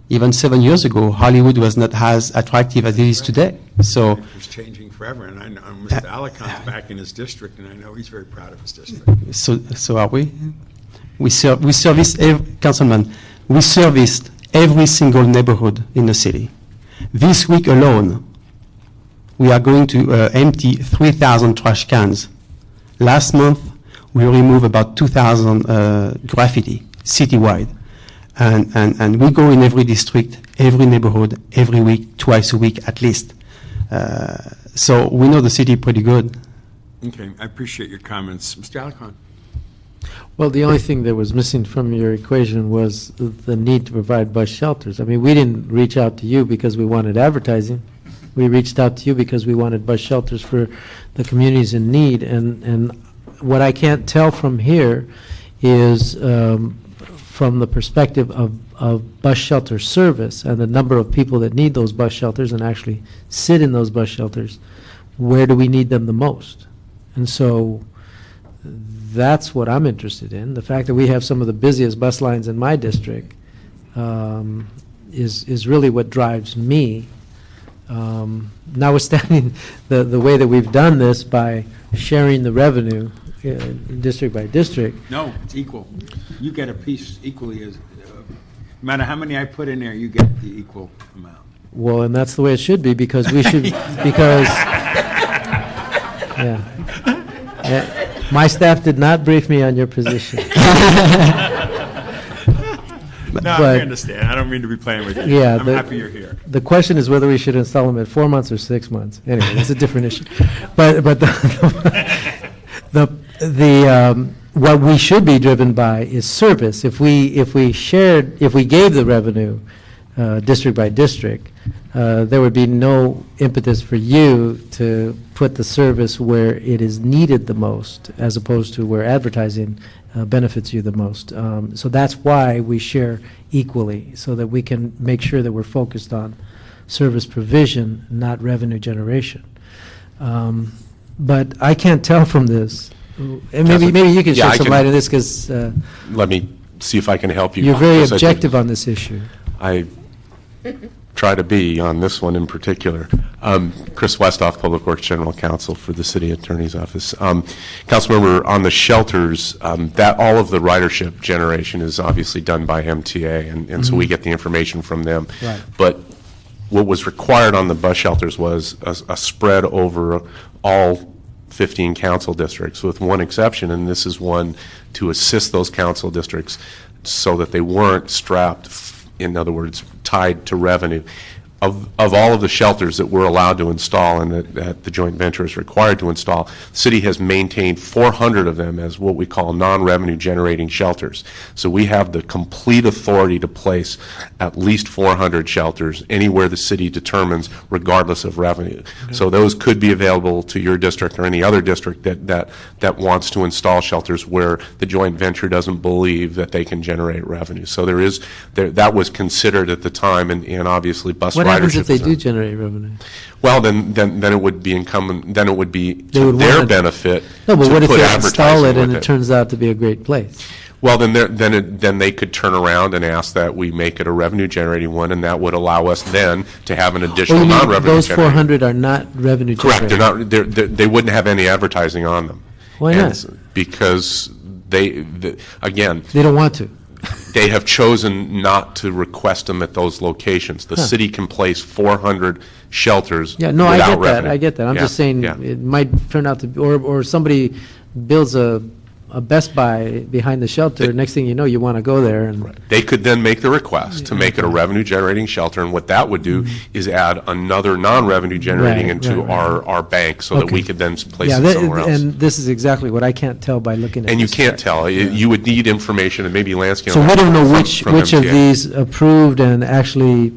Even 7 years ago, Hollywood was not as attractive as it is today. So it's changing forever, and I know Mr. Alicon's back in his district, and I know he's very proud of his district. So are we? We service Councilman. We serviced every single neighborhood in the city. This week alone, we are going to empty 3,000 trash cans. Last month, we removed about 2,000 graffiti citywide. And we go in every district, every neighborhood, every week, twice a week at least. So we know the city pretty good. Okay, I appreciate your comments. Mr. Alicon. Well, the only thing that was missing from your equation was the need to provide bus shelters. I mean, we didn't reach out to you because we wanted advertising. We reached out to you because we wanted bus shelters for the communities in need. And what I can't tell from here is from the perspective of bus shelter service and the number of people that need those bus shelters and actually sit in those bus shelters, where do we need them the most? And so that's what I'm interested in. The fact that we have some of the busiest bus lines in my district is really what drives me. Notwithstanding the way that we've done this by sharing the revenue district by district. No, it's equal. You get a piece equally as, no matter how many I put in there, you get the equal amount. Well, and that's the way it should be, because we should, because, yeah. My staff did not brief me on your position. No, I understand. I don't mean to be playing with you. Yeah, I'm happy you're here. The question is whether we should install them at 4 months or 6 months. Anyway, that's a different issue. But what we should be driven by is service. If we gave the revenue district by district, there would be no impetus for you to put the service where it is needed the most, as opposed to where advertising benefits you the most. So that's why we share equally, so that we can make sure that we're focused on service provision, not revenue generation. But I can't tell from this, and maybe you can shed some light on this, because let me see if I can help you. You're very objective on this issue. I try to be on this one in particular. Chris Westhoff, Public Works General Counsel for the City Attorney's Office. Councilmember, on the shelters, that all of the ridership generation is obviously done by MTA, and so we get the information from them. Right. But what was required on the bus shelters was a spread over all 15 council districts, with one exception, and this is one to assist those council districts so that they weren't strapped, in other words, tied to revenue. Of all of the shelters that we're allowed to install and that the joint venture is required to install, the city has maintained 400 of them as what we call non-revenue generating shelters. So we have the complete authority to place at least 400 shelters anywhere the city determines, regardless of revenue. Okay. So those could be available to your district or any other district that wants to install shelters where the joint venture doesn't believe that they can generate revenue. So that was considered at the time, and obviously bus riders. happens if ridership they is do not. generate revenue? Well, then it would be incumbent, then it would be They to would their wanna- benefit No, but to what if put they install advertising it and with it turns out to be a great place? Well, then they could turn around and ask that we make it a revenue-generating one, and that would allow us then to have an Well, additional you mean non-revenue those generating. 400 are not revenue Correct, generating? they wouldn't have any advertising on them. Why And not? Because again, They don't want to. they have chosen not to request them at those locations. The Huh. city can place 400 shelters Yeah, no, without I get that, revenue. I get that. I'm Yeah, just saying, yeah. it might turn out to, or somebody builds a Best Buy behind the shelter, next thing you know, you want to go there and. They could then make the request to make it a revenue-generating shelter, and what that would do is add another non-revenue generating Mm-hmm. Right, into right, our bank so that Okay. we could then place Yeah, it somewhere else. and this is exactly what I can't tell by looking at And you this can't chart. tell. You would need information, and maybe Lance can. So we don't know from- which from of MTA. these approved and actually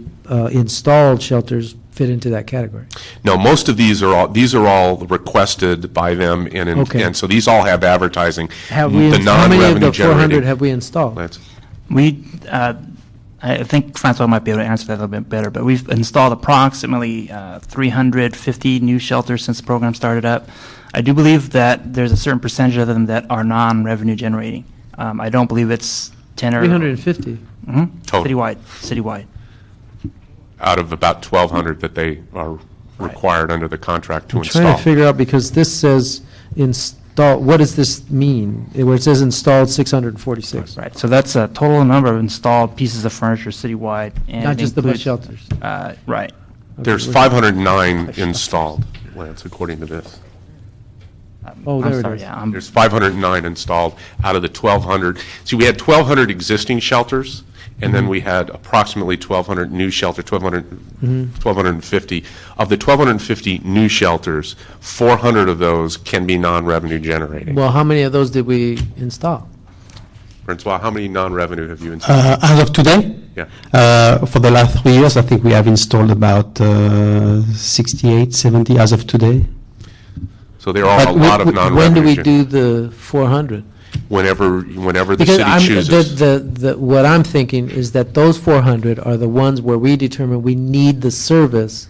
installed shelters fit into that category. No, most of these are all requested by them, Okay. and so these all have advertising. Have we, The how many of non-revenue the 400 generating. have we installed? Lance? I think Francois might be able to answer that a little bit better, but we've installed approximately 350 new shelters since the program started up. I do believe that there's a certain percentage of them that are non-revenue generating. I don't believe it's 10 or... 350. Total. Citywide. Out of about 1,200 that they are required under the contract to I'm install. trying to figure out, because this says install, what does this mean? Where it says installed 646. Right, so that's a total number of installed pieces of furniture citywide. And Not it just the bus includes- shelters. Right. There's 509 installed, Lance, according to this. Oh, I'm there it sorry, is. yeah, There's 509 installed out of the 1,200. See, we had 1,200 existing shelters, and then we had approximately 1,200 new shelters, 1,250. Of the 1,250 new shelters, 400 of those can be non-revenue generating. Well, how many of those did we install? Francois, how many non-revenue have you installed? As of today? Yeah. For the last 3 years, I think we have installed about 68, 70 as of today. So there are a But lot of non-revenue. when do we do the 400? Whenever the Because city chooses. what I'm thinking is that those 400 are the ones where we determine we need the service,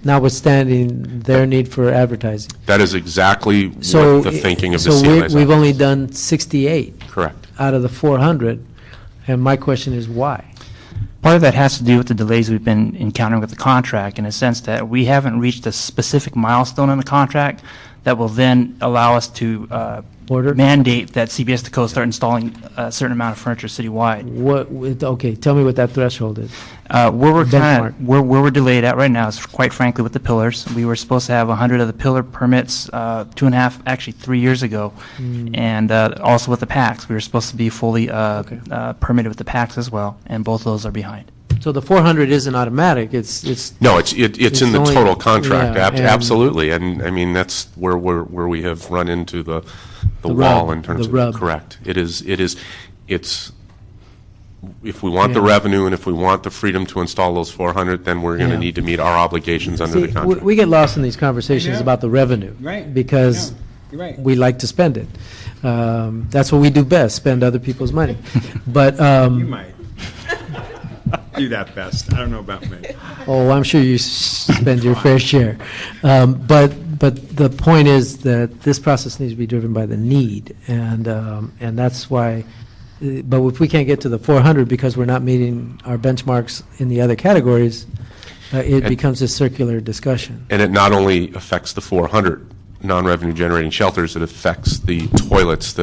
notwithstanding their need for advertising. That is exactly So, what the thinking of the so CMA's we've office. only done 68 Correct. out of the 400, and my question is why? Part of that has to do with the delays we've been encountering with the contract, in a sense that we haven't reached a specific milestone in the contract that will then allow us to mandate that CBS Dakota start installing a certain amount of furniture citywide. Okay, tell me what that threshold is. Where Benchmark. where we're delayed at right now is, quite frankly, with the pillars. We were supposed to have 100 of the pillar permits 2.5, actually 3 years ago, and also with the PACs. We were supposed to be fully permitted with the PACs as well, and both of those are behind. So the 400 isn't automatic, it's... No, it's in the only- total contract, yeah, and- absolutely, and I mean, that's where we have run into the The wall rub, in terms the of, rub. correct. It's, if we want the revenue and if we want the freedom to install those 400, then we're going to Yeah. need to meet our obligations under the See, contract. we get lost in these conversations about the revenue. Right. Because You're right. we like to spend it. That's what we do best, spend other people's money. But, You might do that best. I don't know about me. oh, I'm sure you spend your fair share. But the point is that this process needs to be driven by the need, and that's why, but if we can't get to the 400 because we're not meeting our benchmarks in the other categories, it And- becomes a circular discussion. And it not only affects the 400 non-revenue generating shelters, it affects the toilets,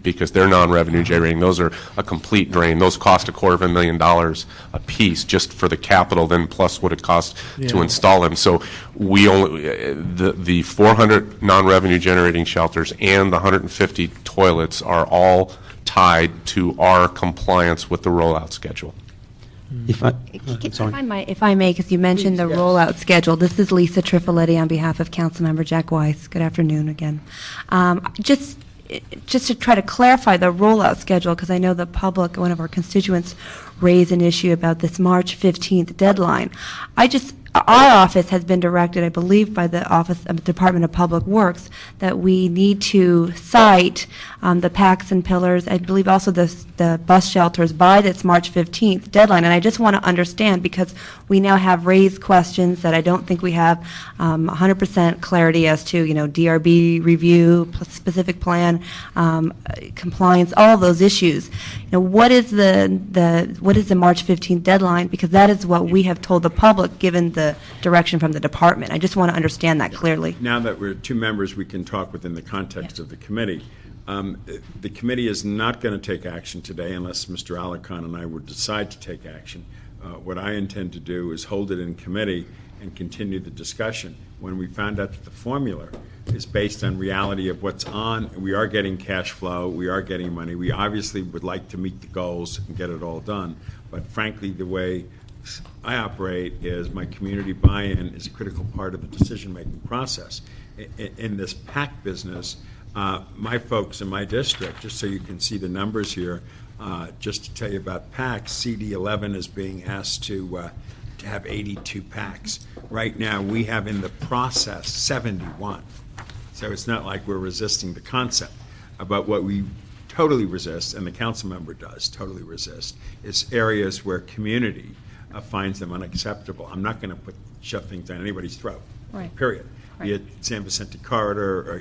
because they're non-revenue generating. Those are a complete drain. Those cost $250,000 a piece just for the capital, then plus what it costs to Yeah. install them. So we only, the 400 non-revenue generating shelters and the 150 toilets are all tied to our compliance with the rollout schedule. If I, If I may, because you mentioned the rollout schedule, this is Lisa Trifoletti on behalf of Councilmember Jack Weiss. Good afternoon again. Just to try to clarify the rollout schedule, because I know the public, one of our constituents, raised an issue about this March 15th deadline. our office has been directed, I believe, by the Office of Department of Public Works, that we need to cite the PACs and pillars, I believe also the bus shelters by this March 15th deadline. And I just want to understand, because we now have raised questions that I don't think we have 100% clarity as to, DRB review, specific plan, compliance, all of those issues. What is the March 15th deadline? Because that is what we have told the public, given the direction from the department. I just want to understand that clearly. Now that we're two members, we can talk within the context of the committee. The committee is not going to take action today unless Mr. Alarcon and I would decide to take action. What I intend to do is hold it in committee and continue the discussion. When we found out that the formula is based on reality of what's on, we are getting cash flow, we are getting money. We obviously would like to meet the goals and get it all done. But frankly, the way I operate is my community buy-in is a critical part of the decision-making process. In this PAC business, my folks in my district, just so you can see the numbers here, just to tell you about PACs, CD11 is being asked to have 82 PACs. Right now, we have in the process 71. So it's not like we're resisting the concept. But what we totally resist, and the council member does totally resist, is areas where community finds them unacceptable. I'm not going to shove things down anybody's throat, period. Be it San Vicente Corridor, or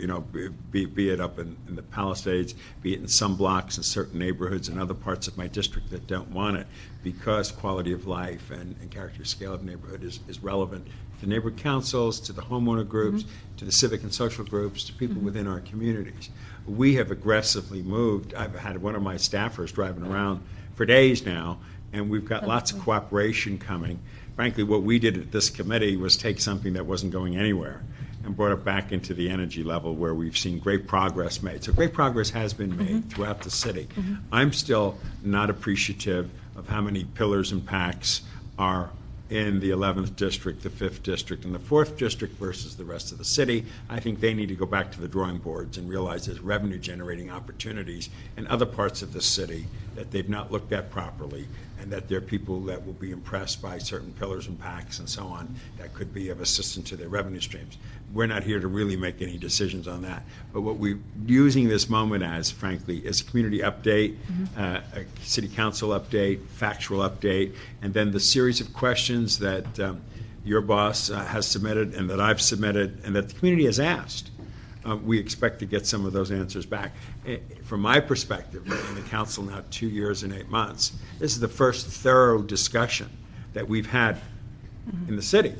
be it up in the Palisades, be it in some blocks in certain neighborhoods and other parts of my district that don't want it, because quality of life and character scale of neighborhood is relevant to neighborhood councils, to the homeowner groups, to the civic and social groups, to people within our communities. We have aggressively moved. I've had one of my staffers driving around for days now, and we've got lots of cooperation coming. Frankly, what we did at this committee was take something that wasn't going anywhere and brought it back into the energy level where we've seen great progress made. So great progress has been made throughout the city. I'm still not appreciative of how many pillars and PACs are in the 11th district, the 5th district, and the 4th district versus the rest of the city. I think they need to go back to the drawing boards and realize there's revenue-generating opportunities in other parts of the city that they've not looked at properly, and that there are people that will be impressed by certain pillars and PACs and so on that could be of assistance to their revenue streams. We're not here to really make any decisions on that. But what we're using this moment as, frankly, is a community update, a city council update, factual update, and then the series of questions that your boss has submitted and that I've submitted and that the community has asked. We expect to get some of those answers back. From my perspective, in the council now 2 years and 8 months, this is the first thorough discussion that we've had in the city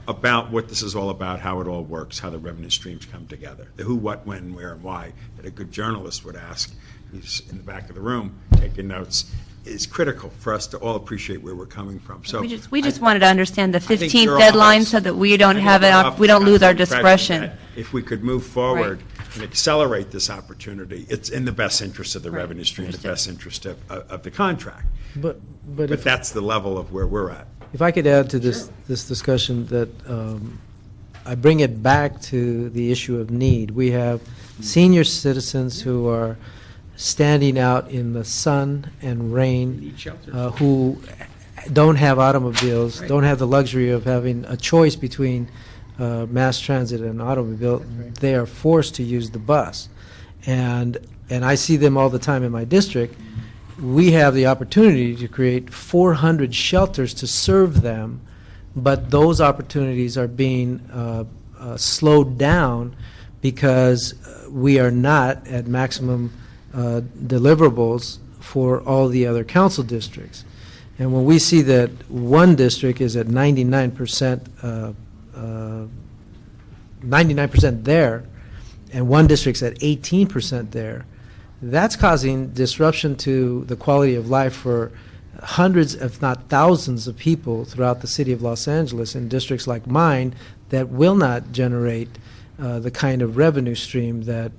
about what this is all about, how it all works, how the revenue streams come together, the who, what, when, where, and why that a good journalist would ask, who's in the back of the room taking notes, is critical for us to all appreciate where we're coming from. So we just wanted to understand the 15th deadline so that we don't we don't lose our discretion. If we could move forward and accelerate this opportunity, it's in the best interest of the revenue stream, the best interest of the contract. But that's the level of where we're at. If I could add to this discussion that I bring it back to the issue of need. We have senior citizens who are standing out in the sun and rain, who don't have automobiles, don't have the luxury of having a choice between mass transit and automobile. They are forced to use the bus. And I see them all the time in my district. We have the opportunity to create 400 shelters to serve them, but those opportunities are being slowed down because we are not at maximum deliverables for all the other council districts. And when we see that one district is at 99% there, and one district's at 18% there, that's causing disruption to the quality of life for hundreds, if not thousands, of people throughout the city of Los Angeles in districts like mine that will not generate the kind of revenue stream that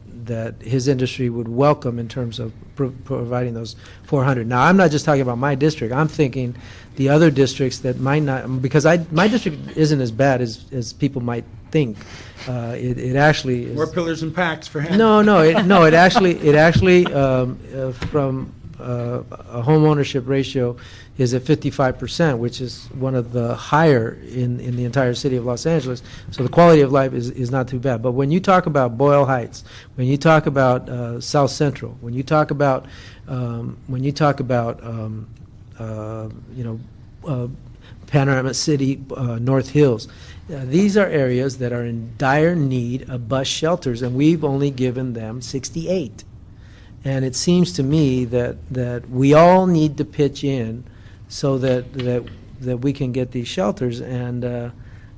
his industry would welcome in terms of providing those 400. Now, I'm not just talking about my district. I'm thinking the other districts that might not, because my district isn't as bad as people might think. It actually is. More pillars and PACs for him. No. It actually from a home ownership ratio is at 55%, which is one of the higher in the entire city of Los Angeles. So the quality of life is not too bad. But when you talk about Boyle Heights, when you talk about South Central, when you talk about Panorama City, North Hills, these are areas that are in dire need of bus shelters, and we've only given them 68. And it seems to me that we all need to pitch in so that we can get these shelters. And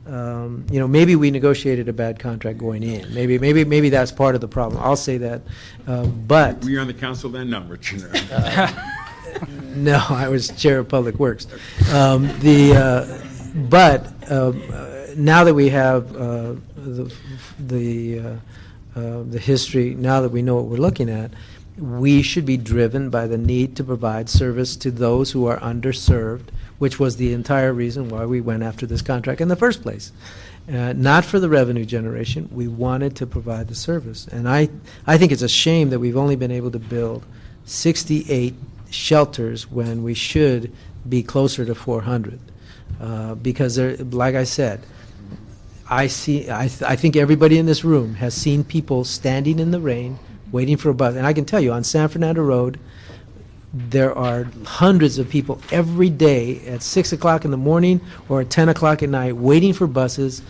maybe we negotiated a bad contract going in. Maybe that's part of the problem. I'll say that. But Were you on the council then? No, Richard. no, I was chair of Public Works. Now that we have the history, now that we know what we're looking at, we should be driven by the need to provide service to those who are underserved, which was the entire reason why we went after this contract in the first place. Not for the revenue generation. We wanted to provide the service. And I think it's a shame that we've only been able to build 68 shelters when we should be closer to 400. Because, like I said, I think everybody in this room has seen people standing in the rain waiting for a bus. And I can tell you, on San Fernando Road, there are hundreds of people every day at 6 o'clock in the morning or at 10 o'clock at night waiting for buses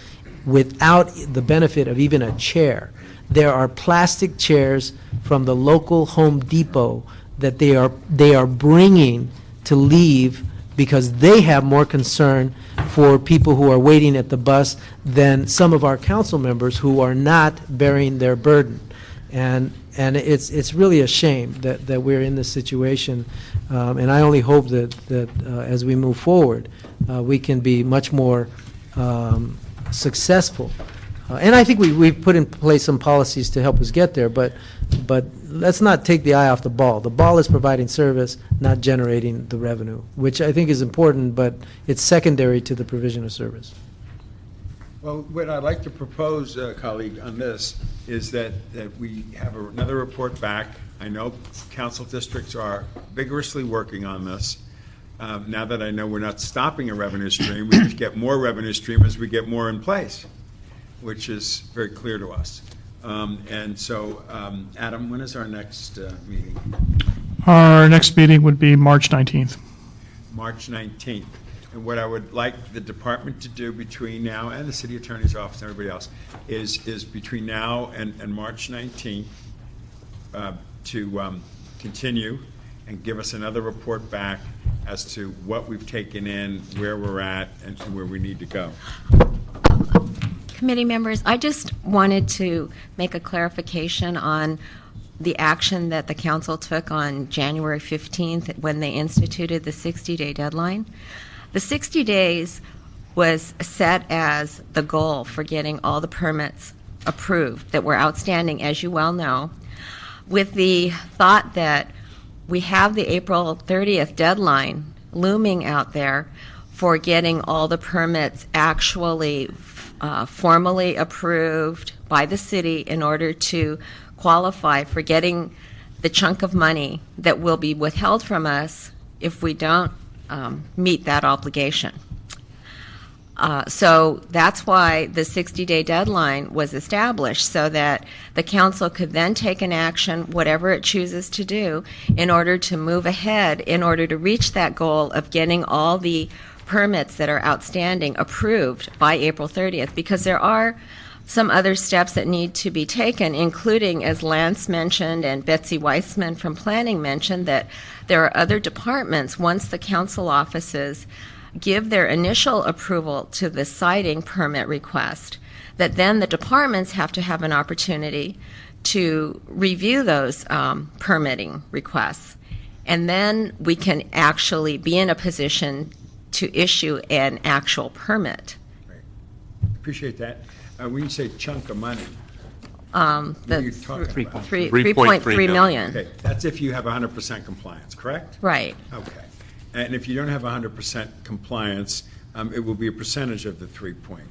without the benefit of even a chair. There are plastic chairs from the local Home Depot that they are bringing to leave because they have more concern for people who are waiting at the bus than some of our council members who are not bearing their burden. And it's really a shame that we're in this situation, and I only hope that as we move forward, we can be much more successful. And I think we've put in place some policies to help us get there, but let's not take the eye off the ball. The ball is providing service, not generating the revenue, which I think is important, but it's secondary to the provision of service. Well, what I'd like to propose, colleague, on this is that we have another report back. I know council districts are vigorously working on this. Now that I know we're not stopping a revenue stream, we just get more revenue stream as we get more in place, which is very clear to us. And so, Adam, when is our next meeting? Our next meeting would be March 19th. March 19th. And what I would like the department to do between now and the city attorney's office and everybody else is between now and March 19th to continue and give us another report back as to what we've taken in, where we're at, and where we need to go. Committee members, I just wanted to make a clarification on the action that the council took on January 15th when they instituted the 60-day deadline. The 60 days was set as the goal for getting all the permits approved that were outstanding, as you well know, with the thought that we have the April 30th deadline looming out there for getting all the permits actually formally approved by the city in order to qualify for getting the chunk of money that will be withheld from us if we don't meet that obligation. So that's why the 60-day deadline was established, so that the council could then take an action, whatever it chooses to do, in order to move ahead, in order to reach that goal of getting all the permits that are outstanding approved by April 30th, because there are some other steps that need to be taken, including, as Lance mentioned and Betsy Weissman from Planning mentioned, that there are other departments, once the council offices give their initial approval to the siting permit request, that then the departments have to have an opportunity to review those permitting requests. And then we can actually be in a position to issue an actual permit. Right. Appreciate that. When you say chunk of money, The you talking about? 3.3 million. Okay, that's if you have 100% compliance, correct? Right. Okay. And if you don't have 100% compliance, it will be a percentage of the 3 point.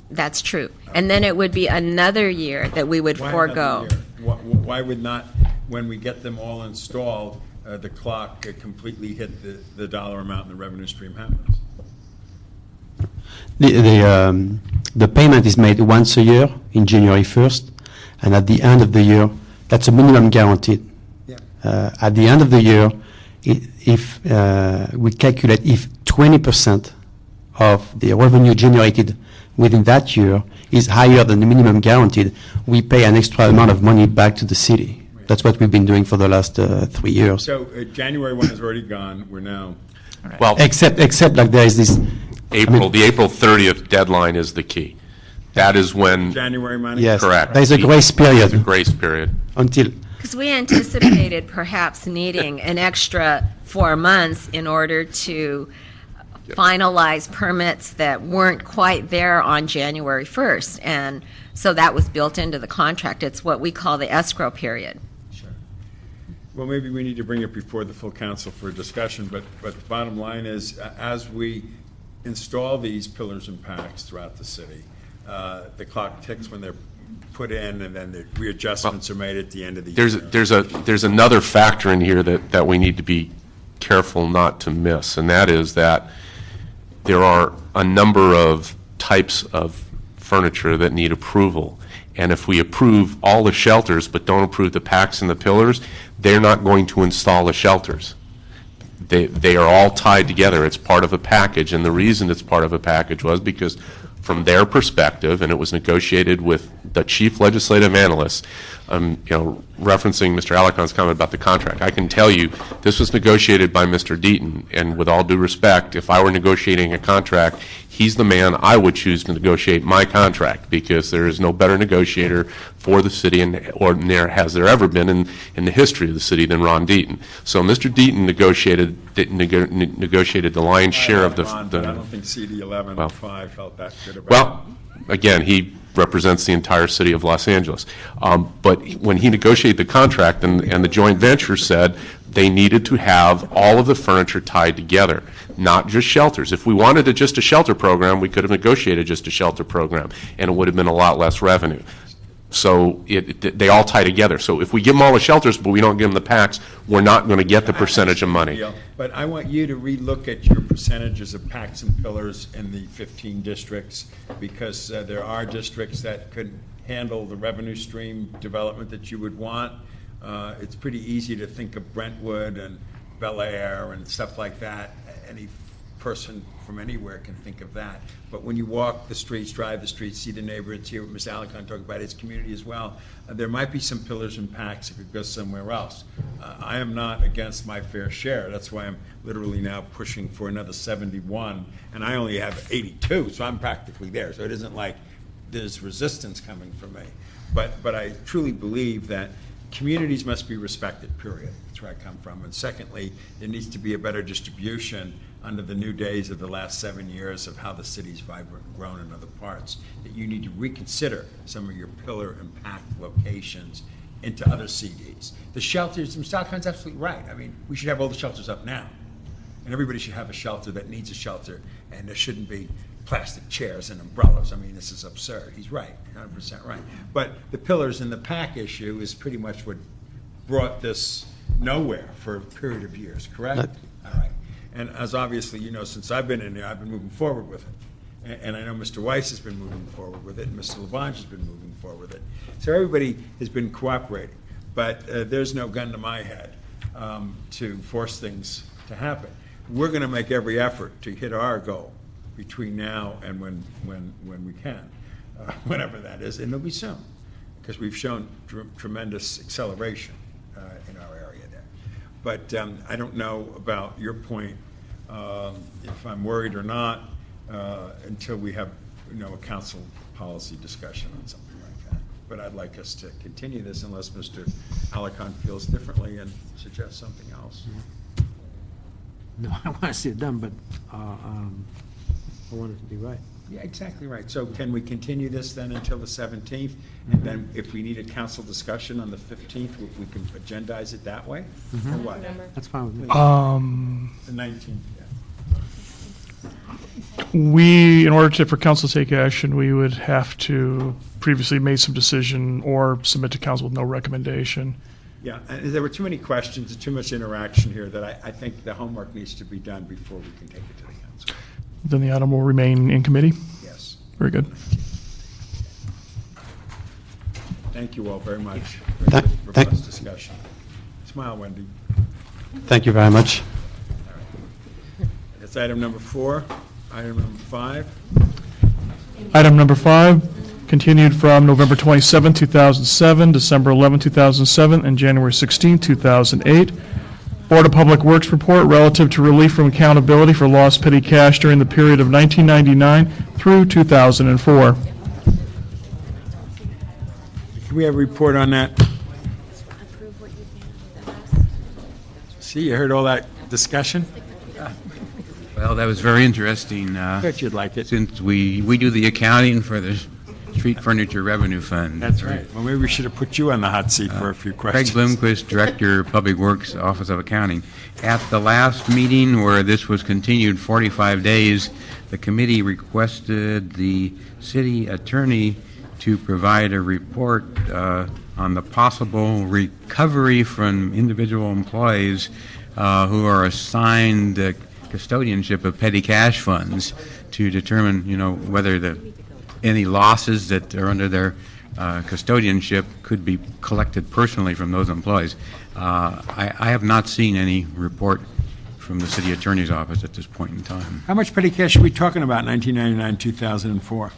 That's true. And then it would be another year that we would Why forego. another year? Why would not, when we get them all installed, the clock completely hit the dollar amount and the revenue stream happens? The payment is made once a year in January 1st, and at the end of the year, that's a minimum guaranteed. Yeah. At the end of the year, if we calculate if 20% of the revenue generated within that year is higher than the minimum guaranteed, we pay an extra amount of money back to the city. Right. That's what we've been doing for the last 3 years. So January 1 is already gone. We're now. Well, Except like there is this the April 30th deadline is the key. That is when. January money? Yes. Correct. There's a grace period. There's a grace period. Until. Because we anticipated perhaps needing an extra 4 months in order to finalize permits that weren't quite there on January 1st. And so that was built into the contract. It's what we call the escrow period. Sure. Well, maybe we need to bring it before the full council for a discussion, but the bottom line is, as we install these pillars and packs throughout the city, the clock ticks when they're put in, and then the readjustments are made at the end of the year. There's another factor in here that we need to be careful not to miss, and that is that there are a number of types of furniture that need approval. And if we approve all the shelters but don't approve the packs and the pillars, they're not going to install the shelters. They are all tied together. It's part of a package, and the reason it's part of a package was because from their perspective, and it was negotiated with the chief legislative analyst, referencing Mr. Alicon's comment about the contract, I can tell you this was negotiated by Mr. Deaton, and with all due respect, if I were negotiating a contract, he's the man I would choose to negotiate my contract, because there is no better negotiator for the city, or has there ever been in the history of the city than Ron Deaton. So Mr. Deaton negotiated the lion's share of the. But I don't think CD 11-5 felt that good about it. Well, again, he represents the entire city of Los Angeles. But when he negotiated the contract, and the joint venture said they needed to have all of the furniture tied together, not just shelters. If we wanted just a shelter program, we could have negotiated just a shelter program, and it would have been a lot less revenue. So they all tie together. So if we give them all the shelters, but we don't give them the packs, we're not going to get the percentage of money. But I want you to relook at your percentages of packs and pillars in the 15 districts, because there are districts that could handle the revenue stream development that you would want. It's pretty easy to think of Brentwood and Bel Air and stuff like that. Any person from anywhere can think of that. But when you walk the streets, drive the streets, see the neighborhoods, hear what Mr. Alicon talked about, his community as well, there might be some pillars and packs that could go somewhere else. I am not against my fair share. That's why I'm literally now pushing for another 71, and I only have 82, so I'm practically there. So it isn't like there's resistance coming from me. But I truly believe that communities must be respected, period. That's where I come from. And secondly, there needs to be a better distribution under the new days of the last 7 years of how the city's vibrant and grown in other parts, that you need to reconsider some of your pillar and pack locations into other CDs. The shelters, Mr. Alcon's absolutely right. I mean, we should have all the shelters up now. And everybody should have a shelter that needs a shelter, and there shouldn't be plastic chairs and umbrellas. I mean, this is absurd. He's right, 100% right. But the pillars and the pack issue is pretty much what brought this nowhere for a period of years, correct? All right. And as obviously you know, since I've been in there, I've been moving forward with it. And I know Mr. Weiss has been moving forward with it, and Mr. Labange has been moving forward with it. So everybody has been cooperating. But there's no gun to my head to force things to happen. We're going to make every effort to hit our goal between now and when we can, whenever that is, and it'll be soon, because we've shown tremendous acceleration in our area there. But I don't know about your point, if I'm worried or not, until we have, a council policy discussion on something like that. But I'd like us to continue this unless Mr. Alicon feels differently and suggests something else. No, I want to see it done, but I want it to be right. Yeah, exactly right. So can we continue this then until the 17th? And then if we need a council discussion on the 15th, we can agendize it that way? Or what? That's fine with me. The 19th, We, in order for council to take action, we would have to previously made some decision or submit to council with no recommendation. Yeah, and there were too many questions and too much interaction here that I think the homework needs to be done before we can take it to the council. Then the item will remain in committee? Yes. Very good. Thank you all very much for Thank- the thank- robust discussion. Smile, Wendy. Thank you very much. That's item number 4. Item number 5. Item number 5, continued from November 27, 2007, December 11, 2007, and January 16, 2008. Board of Public Works report relative to relief from accountability for lost petty cash during the period of 1999 through 2004. Can we have a report on that? See, you heard all that discussion? Well, that was very interesting. Bet you'd like it. Since we do the accounting for the Street Furniture Revenue Fund. That's right. Well, maybe we should have put you on the hot seat for a few Craig questions. Bloomquist, Director, Public Works, Office of Accounting. At the last meeting where this was continued 45 days, the committee requested the city attorney to provide a report on the possible recovery from individual employees who are assigned the custodianship of petty cash funds to determine, whether any losses that are under their custodianship could be collected personally from those employees. I have not seen any report from the city attorney's office at this point in time. How much petty cash are we talking about, 1999, 2004?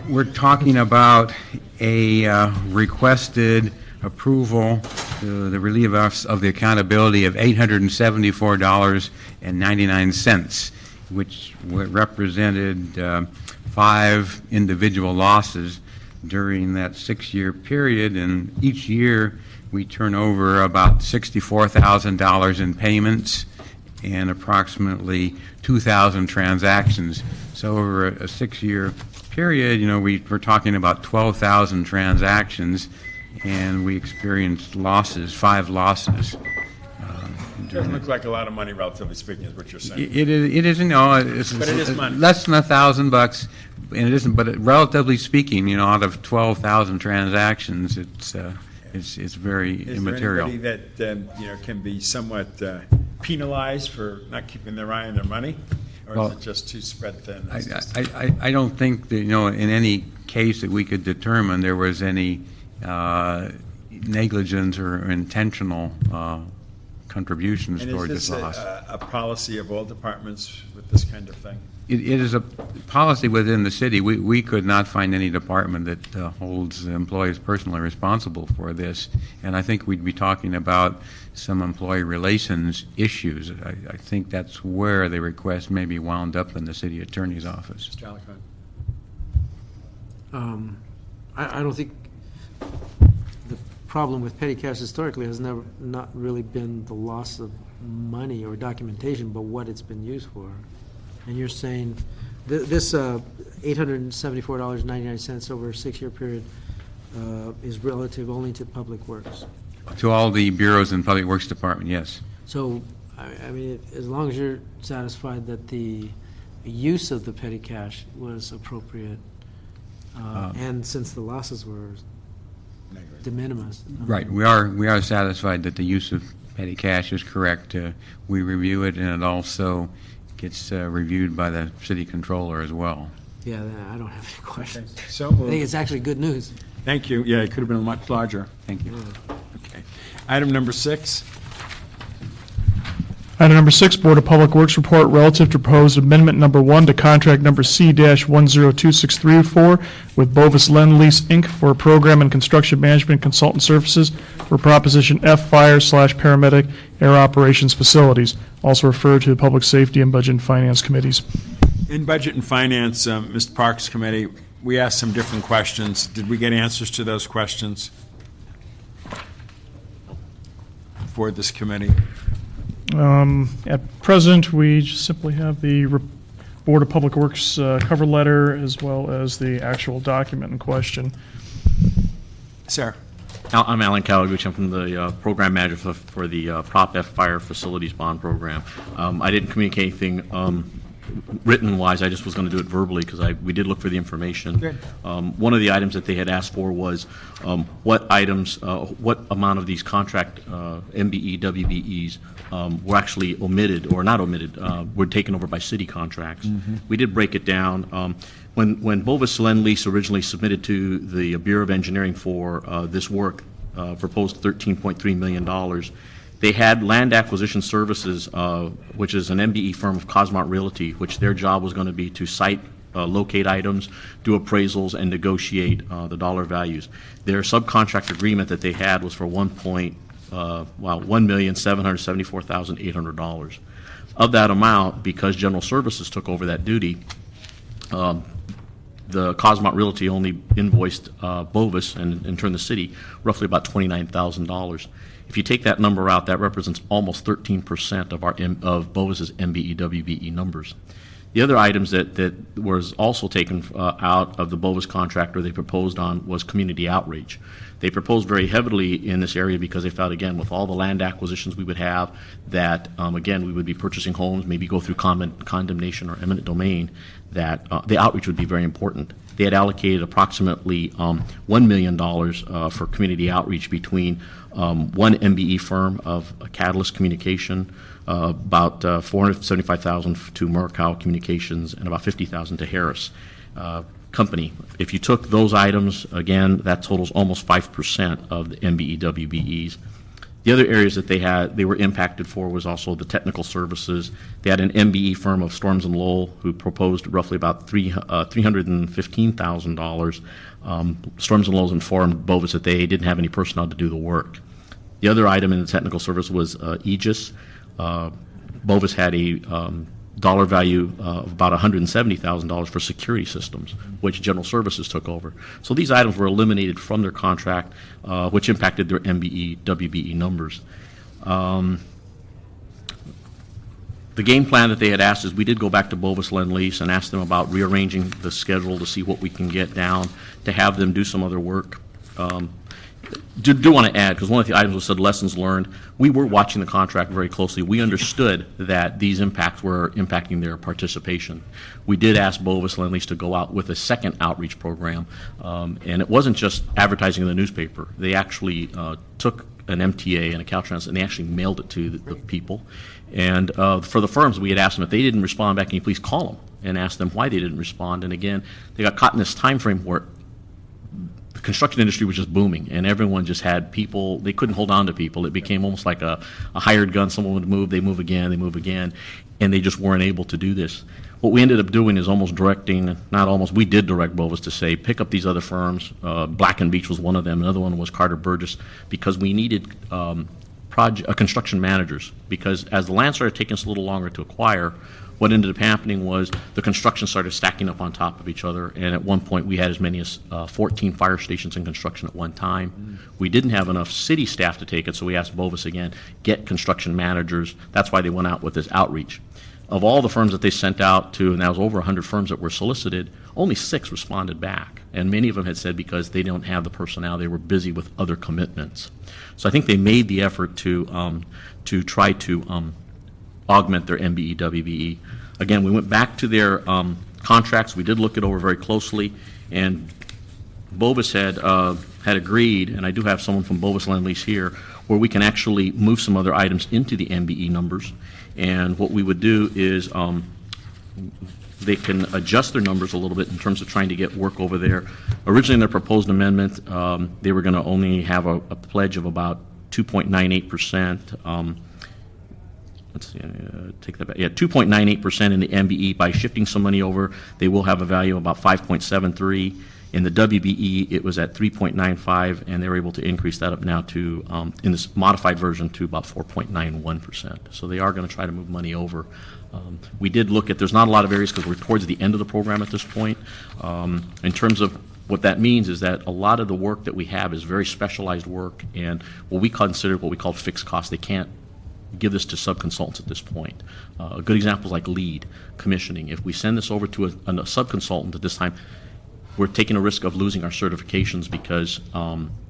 We're talking about a requested approval to the relief of the accountability of $874.99, which represented 5 individual losses during that 6-year period. And each year, we turn over about $64,000 in payments and approximately 2,000 transactions. So over a 6-year period, we're talking about 12,000 transactions, and we experienced losses, 5 losses. It doesn't look like a lot of money, relatively speaking, is what you're saying. It isn't, no, it's But it is money. less than $1,000, and it isn't, but relatively speaking, out of 12,000 transactions, it's very immaterial. Is there anybody that, can be somewhat penalized for not keeping their eye on their money? Or Well, is it just too spread thin? I don't think that, in any case that we could determine there was any negligence or intentional contributions And toward is this this loss. a policy of all departments with this kind of thing? It is a policy within the city. We could not find any department that holds employees personally responsible for this. And I think we'd be talking about some employee relations issues. I think that's where the request may be wound up in the city attorney's office. Mr. Alicante? I don't think the problem with petty cash historically has not really been the loss of money or documentation, but what it's been used for. And you're saying this $874.99 over a 6-year period is relative only to Public Works. To all the bureaus and Public Works Department, yes. So, I mean, as long as you're satisfied that the use of the petty cash was appropriate, and since the losses were de minimis. Right. We are satisfied that the use of petty cash is correct. We review it, and it also gets reviewed by the city controller as well. Yeah, I don't have any questions. So I think it's actually good news. Thank you. Yeah, it could have been much larger. Thank you. Okay. Item number 6. Item number 6, Board of Public Works report relative to proposed amendment number 1 to contract number C-102634 with Bovis Lend Lease, Inc. for program and construction management consultant services for Proposition F Fire/Paramedic Air Operations Facilities, also referred to the Public Safety and Budget and Finance Committees. In Budget and Finance, Mr. Parks Committee, we asked some different questions. Did we get answers to those questions for this committee? At present, we just simply have the Board of Public Works cover letter as well as the actual document in question. Sir. I'm Alan Kawaguchi. I'm from the program manager for the Prop F Fire Facilities Bond Program. I didn't communicate anything written-wise, I just was going to do it verbally because we did look for the information. Good. One of the items that they had asked for was what amount of these contract MBE, WBEs were actually omitted or not omitted, were taken over by city contracts. We did break it down. When Bovis Lend Lease originally submitted to the Bureau of Engineering for this work, proposed $13.3 million, they had Land Acquisition Services, which is an MBE firm of Cosmont Realty, which their job was going to be to site, locate items, do appraisals, and negotiate the dollar values. Their subcontract agreement that they had was for $1,774,800. Of that amount, because General Services took over that duty, the Cosmont Realty only invoiced Bovis and in turn the city roughly about $29,000. If you take that number out, that represents almost 13% of Bovis's MBE WBE numbers. The other items that was also taken out of the Bovis contract or they proposed on was community outreach. They proposed very heavily in this area because they felt, again, with all the land acquisitions we would have, that, again, we would be purchasing homes, maybe go through condemnation or eminent domain, that the outreach would be very important. They had allocated approximately $1 million for community outreach between one MBE firm of Catalyst Communication, about $475,000 to Murkow Communications, and about $50,000 to Harris Company. If you took those items, again, that totals almost 5% of the MBE WBEs. The other areas that they were impacted for was also the technical services. They had an MBE firm of Storms and Lowell who proposed roughly about $315,000. Storms and Lowell informed Bovis that they didn't have any personnel to do the work. The other item in the technical service was Aegis. Bovis had a dollar value of about $170,000 for security systems, which General Services took over. So these items were eliminated from their contract, which impacted their MBE, WBE numbers. The game plan that they had asked is we did go back to Bovis Lend Lease and ask them about rearranging the schedule to see what we can get down, to have them do some other work. Do want to add, because one of the items was said lessons learned. We were watching the contract very closely. We understood that these impacts were impacting their participation. We did ask Bovis Lend Lease to go out with a second outreach program, and it wasn't just advertising in the newspaper. They actually took an MTA and a Caltrans, and they actually mailed it to the people. And for the firms, we had asked them if they didn't respond back, can you please call them and ask them why they didn't respond? And again, they got caught in this time frame where the construction industry was just booming, and everyone just had people. They couldn't hold on to people. It became almost like a hired gun. Someone would move, they move again, and they just weren't able to do this. What we ended up doing is almost directing, not almost, we did direct Bovis to say, pick up these other firms. Black and Beach was one of them. Another one was Carter Burgess, because we needed construction managers, because as the land started taking us a little longer to acquire, what ended up happening was the construction started stacking up on top of each other, and at one point we had as many as 14 fire stations in construction at one time. We didn't have enough city staff to take it, so we asked Bovis again, get construction managers. That's why they went out with this outreach. Of all the firms that they sent out to, and that was over 100 firms that were solicited, only 6 responded back, and many of them had said because they don't have the personnel, they were busy with other commitments. So I think they made the effort to try to augment their MBE, WBE. Again, we went back to their contracts. We did look it over very closely, and Bovis had agreed, and I do have someone from Bovis Lend Lease here, where we can actually move some other items into the MBE numbers. And what we would do is they can adjust their numbers a little bit in terms of trying to get work over there. Originally in their proposed amendment, they were going to only have a pledge of about 2.98%. Let's see, take that back. Yeah, 2.98% in the MBE. By shifting some money over, they will have a value of about 5.73. In the WBE, it was at 3.95, and they were able to increase that up now to, in this modified version, to about 4.91%. So they are going to try to move money over. We did look at, there's not a lot of areas because we're towards the end of the program at this point. In terms of what that means is that a lot of the work that we have is very specialized work, and what we consider what we call fixed costs. They can't give this to subconsultants at this point. A good example is like lead commissioning. If we send this over to a subconsultant at this time, we're taking a risk of losing our certifications because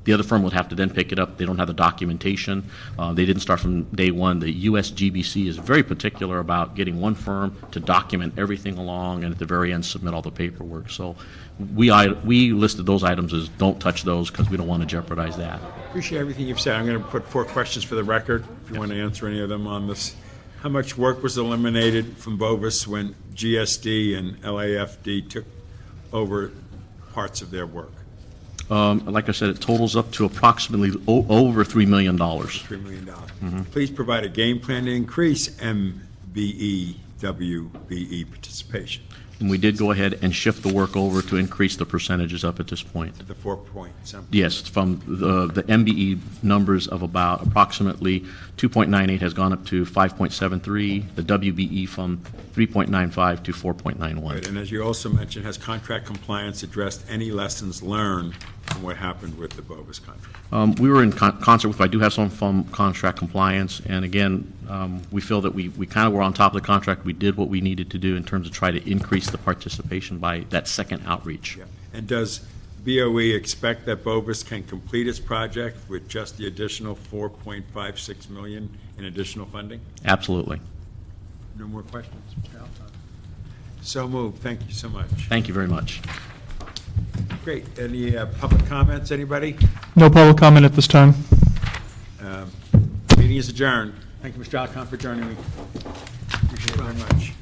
The other firm would have to then pick it up. They don't have the documentation. They didn't start from day one. The USGBC is very particular about getting one firm to document everything along and at the very end submit all the paperwork. So we listed those items as don't touch those because we don't want to jeopardize that. Appreciate everything you've said. I'm going to put 4 questions for the record, if you want to answer any of them on this. How much work was eliminated from Bovis when GSD and LAFD took over parts of their work? Like I said, it totals up to approximately over $3 million. $3 million. Please provide a game plan to increase MBE, WBE participation. And we did go ahead and shift the work over to increase the percentages up at this point. The 4 point something. Yes, from the MBE numbers of about approximately 2.98 has gone up to 5.73, the WBE from 3.95 to 4.91. Right, and as you also mentioned, has contract compliance addressed any lessons learned from what happened with the Bovis contract? We were in concert with, I do have some from contract compliance, and again, we feel that we kind of were on top of the contract. We did what we needed to do in terms of try to increase the participation by that second outreach. Yeah. And does BOE expect that Bovis can complete its project with just the additional $4.56 million in additional funding? Absolutely. No more questions, Mr. Alton? So moved. Thank you so much. Thank you very much. Great. Any public comments, anybody? No public comment at this time. Meeting is adjourned. Thank you, Mr. Alcon, for joining me. Appreciate it very much.